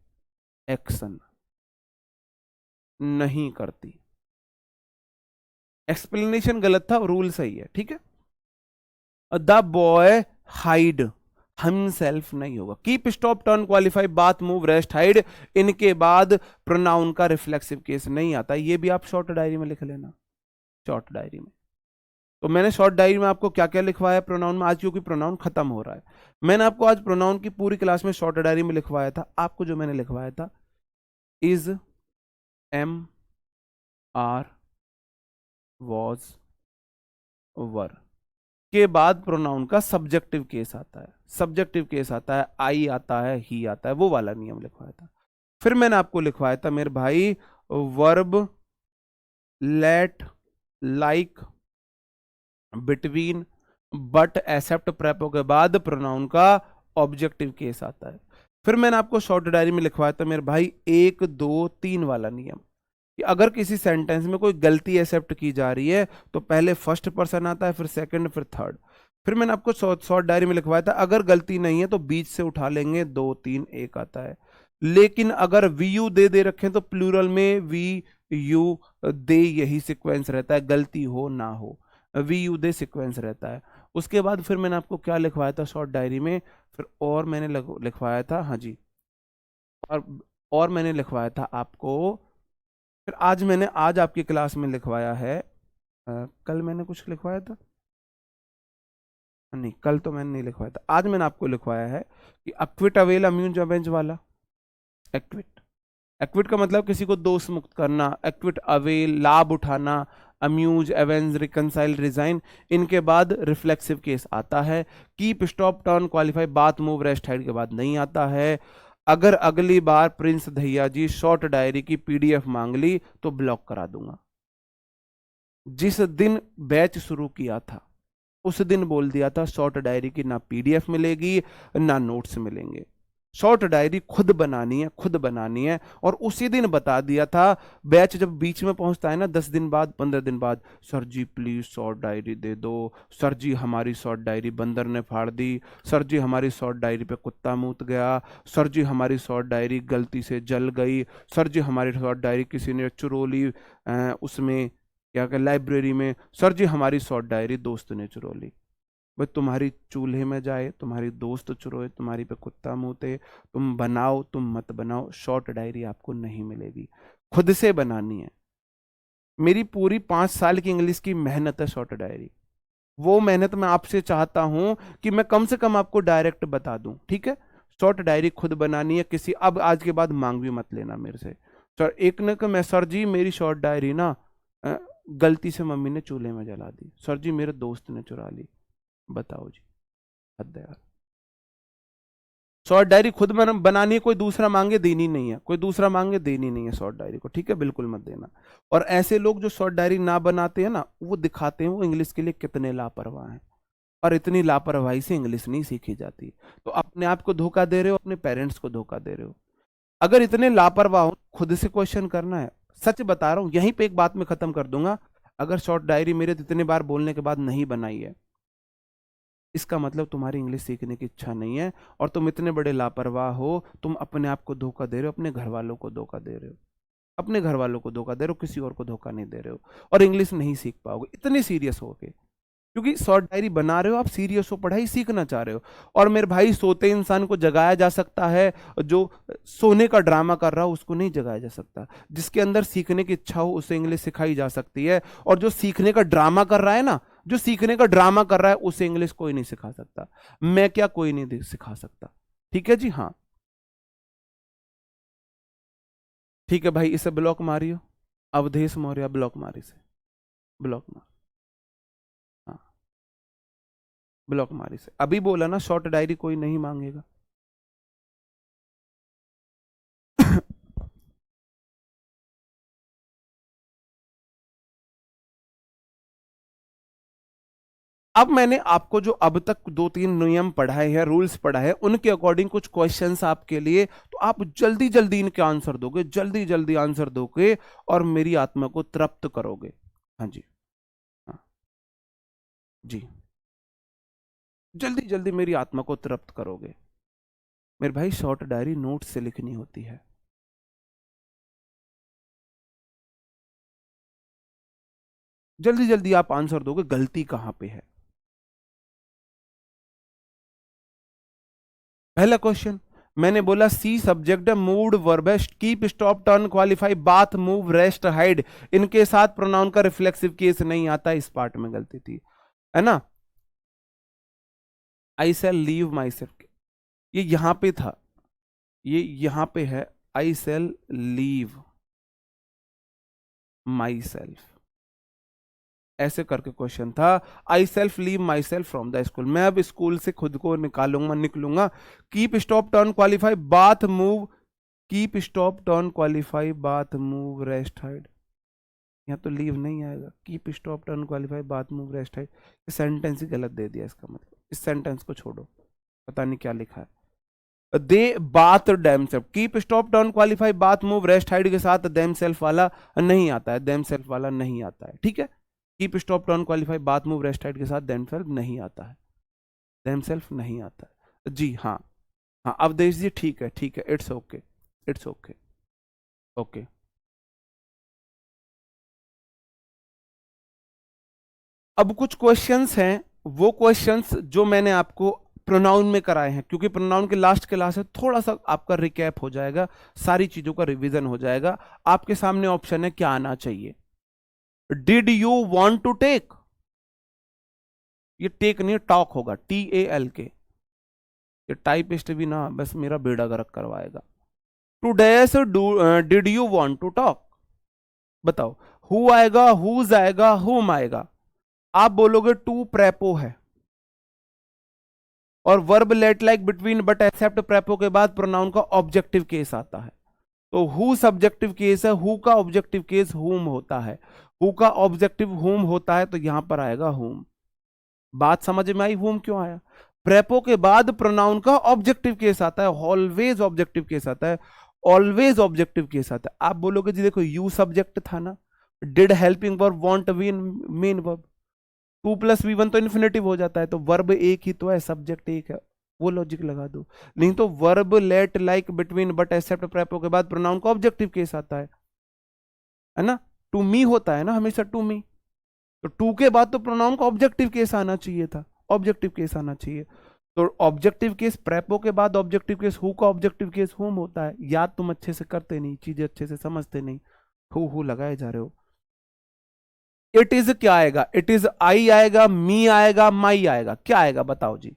एक्शन नहीं करती। एक्सप्लेनेशन गलत था, रूल सही है, ठीक है। द बॉय हाइड, हम सेल्फ नहीं होगा। Keep, stop, turn, qualify, bathe, move, rest, hide, इनके बाद प्रोनाउन का रिफ्लेक्सिव केस नहीं आता। ये भी आप शॉर्ट डायरी में लिख लेना, शॉर्ट डायरी में। तो मैंने शॉर्ट डायरी में आपको क्या क्या लिखवाया प्रोनाउन में, आज क्योंकि प्रोनाउन खत्म हो रहा है, मैंने आपको आज प्रोनाउन की पूरी क्लास में शॉर्ट डायरी में लिखवाया था। आपको जो मैंने लिखवाया था, is, am, are, was, were के बाद प्रोनाउन का सब्जेक्टिव केस आता है, सब्जेक्टिव केस आता है, आई आता है, ही आता है, वो वाला नियम लिखवाया था। फिर मैंने आपको लिखवाया था मेरे भाई, verb, let, like, between, but, except, prepo के बाद प्रोनाउन का ऑब्जेक्टिव केस आता है। फिर मैंने आपको शॉर्ट डायरी में लिखवाया था मेरे भाई, 1 2 3 वाला नियम, कि अगर किसी सेंटेंस में कोई गलती एक्सेप्ट की जा रही है तो पहले फर्स्ट पर्सन आता है, फिर सेकंड, फिर थर्ड। फिर मैंने आपको शॉर्ट डायरी में लिखवाया था, अगर गलती नहीं है तो बीच से उठा लेंगे, 2 3 1 आता है। लेकिन अगर वी यू दे रखे तो प्लूरल में वी यू दे यही सीक्वेंस रहता है, गलती हो ना हो, वी यू दे सीक्वेंस रहता है। उसके बाद फिर मैंने आपको क्या लिखवाया था शॉर्ट डायरी में, फिर और मैंने लिखवाया था, हाँ जी, और और मैंने लिखवाया था आपको, फिर आज आपकी क्लास में लिखवाया है, कल मैंने कुछ लिखवाया था, नहीं कल तो मैंने नहीं लिखवाया था, आज मैंने आपको लिखवाया है कि अक्विट अवेल अम्यूज अवेंज वाला। एक्विट, एक्विट का मतलब किसी को दोष मुक्त करना, एक्विट अवेल लाभ उठाना, अम्यूज एवेंज रिकनसाइल रिजाइन, इनके बाद रिफ्लेक्सिव केस आता है। कीप स्टॉप टर्न क्वालिफाई बात मूव रेस्ट हाइड के बाद नहीं आता है। अगर अगली बार प्रिंस दहिया जी शॉर्ट डायरी की पीडीएफ मांग ली तो ब्लॉक करा दूंगा। जिस दिन बैच शुरू किया था उस दिन बोल दिया था शॉर्ट डायरी की ना पीडीएफ मिलेगी ना नोट्स मिलेंगे, शॉर्ट डायरी खुद बनानी है, खुद बनानी है। और उसी दिन बता दिया था, बैच जब बीच में पहुंचता है ना 10 दिन बाद 15 दिन बाद, sir ji please short diary दे दो, सर जी हमारी शॉर्ट डायरी बंदर ने फाड़ दी, सर जी हमारी शॉर्ट डायरी पे कुत्ता मूत गया, सर जी हमारी शॉर्ट डायरी गलती से जल गई, सर जी हमारी शॉर्ट डायरी किसी ने चुरो ली, उसमें क्या क्या लाइब्रेरी में, सर जी हमारी शॉर्ट डायरी दोस्त ने चुरो ली। भाई तुम्हारी चूल्हे में जाए, तुम्हारी दोस्त चुरोए, तुम्हारी पे कुत्ता मुते, तुम बनाओ तुम मत बनाओ, शॉर्ट डायरी आपको नहीं मिलेगी, खुद से बनानी है। मेरी पूरी 5 साल की इंग्लिश की मेहनत है शॉर्ट डायरी, वो मेहनत मैं आपसे चाहता हूं कि मैं कम से कम आपको डायरेक्ट बता दूं, ठीक है। शॉर्ट डायरी खुद बनानी है, किसी अब आज के बाद मांग भी मत लेना मेरे से। सर एक ने कहा मैं सर जी मेरी शॉर्ट डायरी ना गलती से मम्मी ने चूल्हे में जला दी, सर जी मेरे दोस्त ने चुरा ली, बताओ जी, हद है यार। शॉर्ट डायरी खुद बनानी है, कोई दूसरा मांगे देनी नहीं है, कोई दूसरा मांगे देनी नहीं है शॉर्ट डायरी को, ठीक है, बिल्कुल मत देना। और ऐसे लोग जो शॉर्ट डायरी ना बनाते हैं ना, वो दिखाते हैं वो इंग्लिश के लिए कितने लापरवाह हैं, और इतनी लापरवाही से इंग्लिश नहीं सीखी जाती। तो अपने आप को धोखा दे रहे हो, अपने पेरेंट्स को धोखा दे रहे हो। अगर इतने लापरवाह हो, खुद से क्वेश्चन करना है, सच बता रहा हूं, यहीं पे एक बात में खत्म कर दूंगा। अगर शॉर्ट डायरी मेरे इतने बार बोलने के बाद नहीं बनाई है, इसका मतलब तुम्हारी इंग्लिश सीखने की इच्छा नहीं है, और तुम इतने बड़े लापरवाह हो, तुम अपने आप को धोखा दे रहे हो, अपने घर वालों को धोखा दे रहे हो, अपने घर वालों को धोखा दे रहे हो, किसी और को धोखा नहीं दे रहे हो, और इंग्लिश नहीं सीख पाओगे इतने सीरियस होके, क्योंकि शॉर्ट डायरी बना रहे हो, आप सीरियस हो, पढ़ाई सीखना चाह रहे हो। और मेरे भाई सोते इंसान को जगाया जा सकता है, जो सोने का ड्रामा कर रहा हो उसको नहीं जगाया जा सकता। जिसके अंदर सीखने की इच्छा हो उसे इंग्लिश सिखाई जा सकती है, और जो सीखने का ड्रामा कर रहा है ना, जो सीखने का ड्रामा कर रहा है उसे इंग्लिश कोई नहीं सिखा सकता, मैं क्या कोई नहीं सिखा सकता, ठीक है जी, हाँ ठीक है भाई, इसे ब्लॉक मारियो, अवधेश मौर्य ब्लॉक मारी से, ब्लॉक मार, हाँ ब्लॉक मारी से, अभी बोला ना शॉर्ट डायरी कोई नहीं मांगेगा। अब मैंने आपको जो अब तक 2-3 नियम पढ़ाए हैं, रूल्स पढ़ाए हैं, उनके अकॉर्डिंग कुछ क्वेश्चंस आपके लिए, तो आप जल्दी जल्दी इनके आंसर दोगे, जल्दी जल्दी आंसर दोगे, और मेरी आत्मा को तृप्त करोगे। हाँ जी, हाँ जी, जल्दी जल्दी मेरी आत्मा को तृप्त करोगे। मेरे भाई शॉर्ट डायरी नोट से लिखनी होती है, जल्दी जल्दी आप आंसर दोगे, गलती कहां पे है। पहला क्वेश्चन मैंने बोला see subject mood verb keep stop turn qualify bathe move rest hide, इनके साथ प्रोनाउन का रिफ्लेक्सिव केस नहीं आता, इस पार्ट में गलती थी, है ना। I shall leave myself, ये यहां पे था, ये यहां पे है, I shall leave myself, ऐसे करके क्वेश्चन था। I self leave myself from the school, मैं अब स्कूल से खुद को निकालूंगा, निकलूंगा। Keep stop turn qualify bathe move, keep stop turn qualify bathe move rest hide, यहाँ तो लीव नहीं आएगा, keep stop turn qualify bathe move rest hide, sentence ही गलत दे दिया, इसका मतलब इस सेंटेंस को छोड़ो, पता नहीं क्या लिखा है। They bathe themselves, keep stop turn qualify bathe move rest hide के साथ देम सेल्फ वाला नहीं आता है, देम सेल्फ वाला नहीं आता है, ठीक है। Keep stop turn qualify bathe move rest hide के साथ देम सेल्फ नहीं आता है, देम सेल्फ नहीं आता है जी, हाँ हाँ अवधेश जी ठीक है, ठीक है, it's okay, it's okay. Okay, अब कुछ क्वेश्चंस हैं, वो क्वेश्चंस जो मैंने आपको प्रोनाउन में कराए हैं, क्योंकि प्रोनाउन के लास्ट क्लास है, थोड़ा सा आपका रिकैप हो जाएगा, सारी चीजों का रिवीजन हो जाएगा। आपके सामने ऑप्शन है क्या आना चाहिए। Did you want to take, ये टेक नहीं टॉक होगा, TALK। ये टाइपिस्ट भी ना बस मेरा बेड़ा गर्क करवाएगा। To dash did you want to talk, बताओ हु आएगा, हुज आएगा, हुम आएगा। आप बोलोगे टू प्रेपो है और verb let like between but except prepo के बाद प्रोनाउन का ऑब्जेक्टिव केस आता है। तो हु सब्जेक्टिव केस है, हु का ऑब्जेक्टिव केस हुम होता है, हु का ऑब्जेक्टिव हुम होता है, तो यहां पर आएगा हुम। बात समझ में आई, हुम क्यों आया। प्रेपो के बाद प्रोनाउन का ऑब्जेक्टिव केस आता है, ऑलवेज ऑब्जेक्टिव केस आता है, ऑलवेज ऑब्जेक्टिव केस आता है। आप बोलोगे जी देखो यू सब्जेक्ट था ना, did helping verb want main verb, 2+V1 तो इन्फिनेटिव हो जाता है, तो वर्ब एक ही तो है, सब्जेक्ट एक है, वो लॉजिक लगा दो। नहीं तो verb let like between but except prepo के बाद प्रोनाउन का ऑब्जेक्टिव केस आता है ना। टू मी होता है ना हमेशा, टू मी, तो टू के बाद तो प्रोनाउन का ऑब्जेक्टिव केस आना चाहिए था, ऑब्जेक्टिव केस आना चाहिए। तो ऑब्जेक्टिव केस प्रेपो के बाद ऑब्जेक्टिव केस हु का ऑब्जेक्टिव केस हुम होता है। याद तुम अच्छे से करते नहीं, चीजें अच्छे से समझते नहीं, हु लगाए जा रहे हो। इट इज क्या आएगा, इट इज आई आएगा, मी आएगा, माई आएगा, क्या आएगा बताओ जी।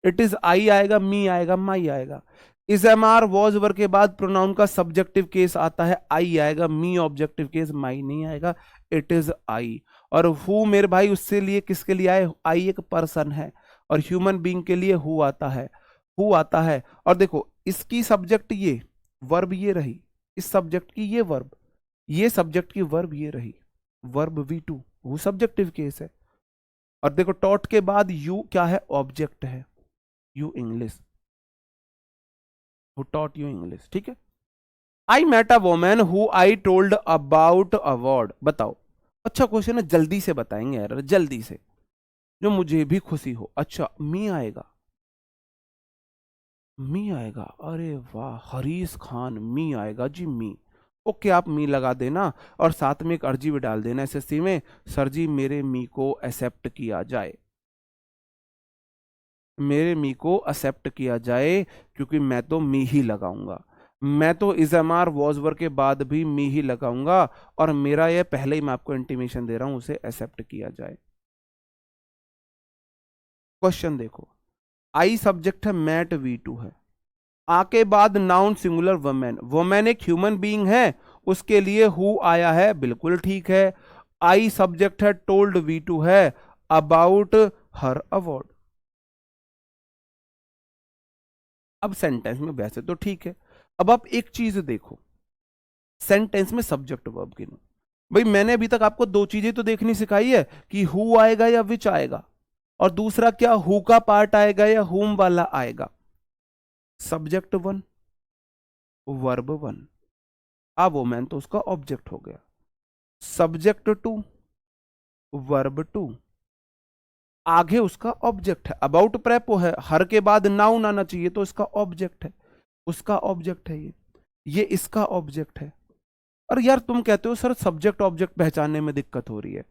इट इज आई आएगा, मी आएगा, माई आएगा। Is am are was were के बाद प्रोनाउन का सब्जेक्टिव केस आता है, आई आएगा, मी ऑब्जेक्टिव केस, माई नहीं आएगा, इट इज आई। और हु मेरे भाई उससे लिए किसके लिए आए, आई एक पर्सन है, और ह्यूमन बीइंग के लिए हु आता है, हु आता है। और देखो इसकी सब्जेक्ट ये वर्ब ये रही, इस सब्जेक्ट की ये वर्ब, ये सब्जेक्ट की वर्ब ये रही, verb V2, who subjective case है। और देखो टॉट के बाद यू क्या है, ऑब्जेक्ट है, you English, who taught you English, ठीक है। I met a woman who I told about award, बताओ। अच्छा क्वेश्चन है, जल्दी से बताएंगे यार, जल्दी से, जो मुझे भी खुशी हो। अच्छा मी आएगा, मी आएगा, अरे वाह हरीश खान, मी आएगा जी, मी। ओके आप मी लगा देना और साथ में एक अर्जी भी डाल देना SSC में, सर जी मेरे मी को एक्सेप्ट किया जाए, मेरे मी को एक्सेप्ट किया जाए, क्योंकि मैं तो मी ही लगाऊंगा, मैं तो is am are was were के बाद भी मी ही लगाऊंगा, और मेरा ये पहले ही मैं आपको इंटीमेशन दे रहा हूं, उसे एक्सेप्ट किया जाए। क्वेश्चन देखो, आई सब्जेक्ट है, मैट V2 है, आके बाद नाउन सिंगुलर वुमेन, वुमेन एक ह्यूमन बीइंग है, उसके लिए हु आया है, बिल्कुल ठीक है। आई सब्जेक्ट है, टोल्ड V2 है, अबाउट हर अवार्ड। अब सेंटेंस में वैसे तो ठीक है, अब आप एक चीज देखो, सेंटेंस में सब्जेक्ट वर्ब गिनो। भाई मैंने अभी तक आपको दो चीजें तो देखनी सिखाई है, कि हु आएगा या विच आएगा, और दूसरा क्या हु का पार्ट आएगा या हुम वाला आएगा। सब्जेक्ट 1, वर्ब 1, अब वोमैन तो उसका ऑब्जेक्ट हो गया। सब्जेक्ट 2, वर्ब 2, आगे उसका ऑब्जेक्ट है, अबाउट प्रेपो है, हर के बाद नाउन आना चाहिए, तो इसका ऑब्जेक्ट है, उसका ऑब्जेक्ट है ये इसका ऑब्जेक्ट है। और यार तुम कहते हो सर सब्जेक्ट ऑब्जेक्ट पहचानने में दिक्कत हो रही है,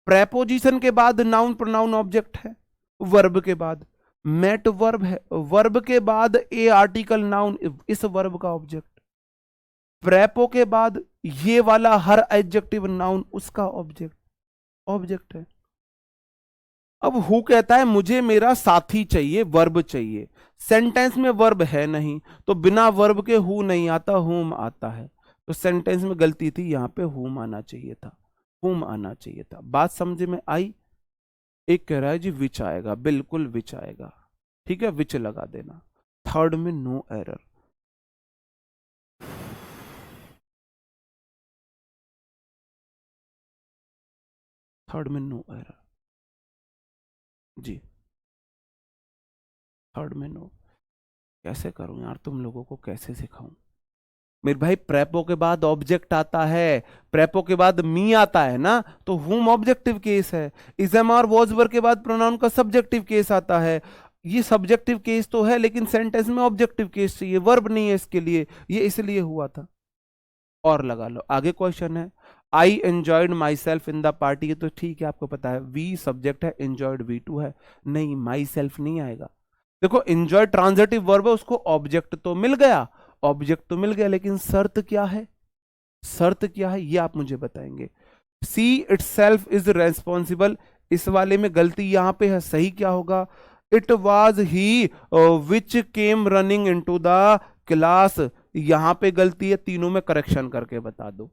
प्रेपोजिशन के बाद नाउन प्रोनाउन ऑब्जेक्ट है, वर्ब के बाद मेट वर्ब है, वर्ब के बाद ए आर्टिकल नाउन, इस वर्ब का ऑब्जेक्ट, प्रेपो के बाद ये वाला हर एडजेक्टिव नाउन, उसका ऑब्जेक्ट, ऑब्जेक्ट है। अब हु कहता है मुझे मेरा साथी चाहिए, वर्ब चाहिए, सेंटेंस में वर्ब है नहीं, तो बिना वर्ब के हु नहीं आता, हुम आता है, तो सेंटेंस में गलती थी, यहां पे हुम आना चाहिए था, हुम आना चाहिए था। बात समझ में आई। एक कह रहा है जी विच आएगा, बिल्कुल विच आएगा, ठीक है विच लगा देना। थर्ड में नो एरर, थर्ड में नो एरर जी, थर्ड में नो। कैसे करूं यार, तुम लोगों को कैसे सिखाऊं मेरे भाई। प्रेपो के बाद ऑब्जेक्ट आता है, प्रेपो के बाद मी आता है ना, तो हुम ऑब्जेक्टिव केस है। Is am are was were के बाद प्रोनाउन का सब्जेक्टिव केस आता है, ये सब्जेक्टिव केस तो है, लेकिन सेंटेंस में ऑब्जेक्टिव केस चाहिए, वर्ब नहीं है इसके लिए, ये इसलिए हुआ था। और लगा लो, आगे क्वेश्चन है, I enjoyed my self in the party, तो ठीक है, आपको पता है वी सब्जेक्ट है, एंजॉयड V2 है, नहीं माई सेल्फ नहीं आएगा। देखो एंजॉय ट्रांजिटिव वर्ब है, उसको ऑब्जेक्ट तो मिल गया, ऑब्जेक्ट तो मिल गया, लेकिन शर्त क्या है, शर्त क्या है ये आप मुझे बताएंगे। See it self is responsible, इस वाले में गलती यहां पे है, सही क्या होगा, it was he which came running in to the class, यहां पे गलती है, तीनों में करेक्शन करके बता दो,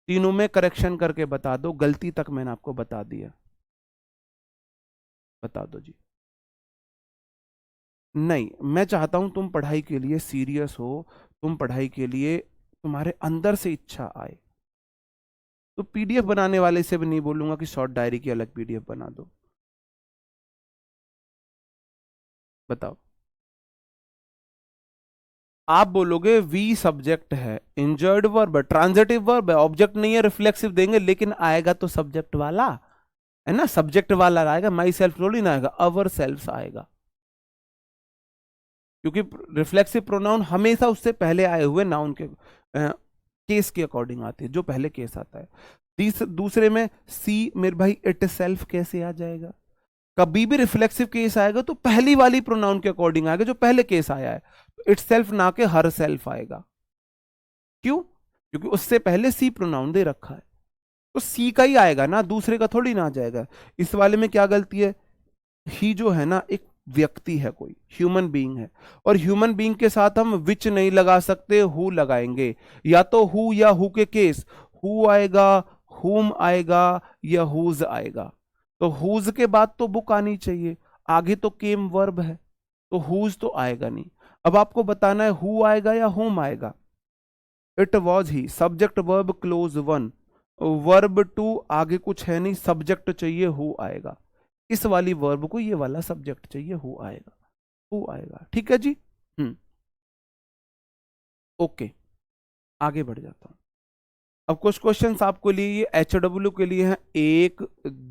तीनों में करेक्शन करके बता दो, गलती तक मैंने आपको बता दिया, बता दो जी। नहीं, मैं चाहता हूं तुम पढ़ाई के लिए सीरियस हो, तुम पढ़ाई के लिए तुम्हारे अंदर से इच्छा आए। तो पीडीएफ बनाने वाले से भी नहीं बोलूंगा कि शॉर्ट डायरी की अलग पीडीएफ बना दो, बताओ। आप बोलोगे वी सब्जेक्ट है, इंजर्ड वर्ब, ट्रांजिटिव वर्ब है, ऑब्जेक्ट नहीं है, रिफ्लेक्सिव देंगे, लेकिन आएगा तो सब्जेक्ट वाला है ना, सब्जेक्ट वाला आएगा, माई सेल्फ थोड़ी ना आएगा, अवर सेल्फ आएगा, क्योंकि रिफ्लेक्सिव प्रोनाउन हमेशा उससे पहले आए हुए नाउन के केस के अकॉर्डिंग आते हैं, जो पहले केस आता है। दूसरे में सी मेरे भाई इट सेल्फ कैसे आ जाएगा, कभी भी रिफ्लेक्सिव केस आएगा तो पहली वाली प्रोनाउन के अकॉर्डिंग आएगा जो पहले केस आया है, इट सेल्फ ना के हर सेल्फ आएगा, क्यों, क्योंकि उससे पहले सी प्रोनाउन दे रखा है, तो सी का ही आएगा ना, दूसरे का थोड़ी ना आ जाएगा। इस वाले में क्या गलती है, ही जो है ना एक व्यक्ति है, कोई ह्यूमन बीइंग है, और ह्यूमन बीइंग के साथ हम विच नहीं लगा सकते, हु लगाएंगे, या तो हु या हु के केस, हु आएगा, हुम आएगा, या हुज आएगा, तो हुज के बाद तो बुक आनी चाहिए, आगे तो केम वर्ब है, तो हुज तो आएगा नहीं। अब आपको बताना है हु आएगा या होम आएगा, it was he, subject verb clause one, verb two आगे कुछ है नहीं, सब्जेक्ट चाहिए, हु आएगा, इस वाली वर्ब को ये वाला सब्जेक्ट चाहिए, हु आएगा, हु आएगा, ठीक है जी। ओके, आगे बढ़ जाता हूं। अब कुछ क्वेश्चंस आपको लिए, ये HW के लिए हैं, 1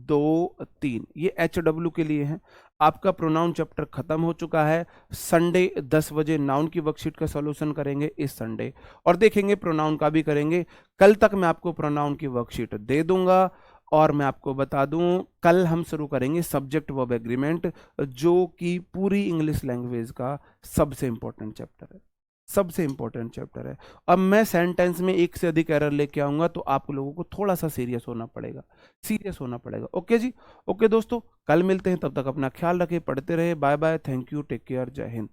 2 3, ये HW के लिए हैं। आपका प्रोनाउन चैप्टर खत्म हो चुका है, संडे 10 बजे नाउन की वर्कशीट का सॉल्यूशन करेंगे इस संडे, और देखेंगे प्रोनाउन का भी करेंगे। कल तक मैं आपको प्रोनाउन की वर्कशीट दे दूंगा, और मैं आपको बता दूं कल हम शुरू करेंगे सब्जेक्ट वर्ब एग्रीमेंट, जो कि पूरी इंग्लिश लैंग्वेज का सबसे इंपॉर्टेंट चैप्टर है, सबसे इंपॉर्टेंट चैप्टर है। अब मैं सेंटेंस में एक से अधिक एरर लेके आऊंगा, तो आप लोगों को थोड़ा सा सीरियस होना पड़ेगा, सीरियस होना पड़ेगा। ओके जी, ओके दोस्तों, कल मिलते हैं, तब तक अपना ख्याल रखें, पढ़ते रहे, bye bye, thank you, take care, जय हिंद।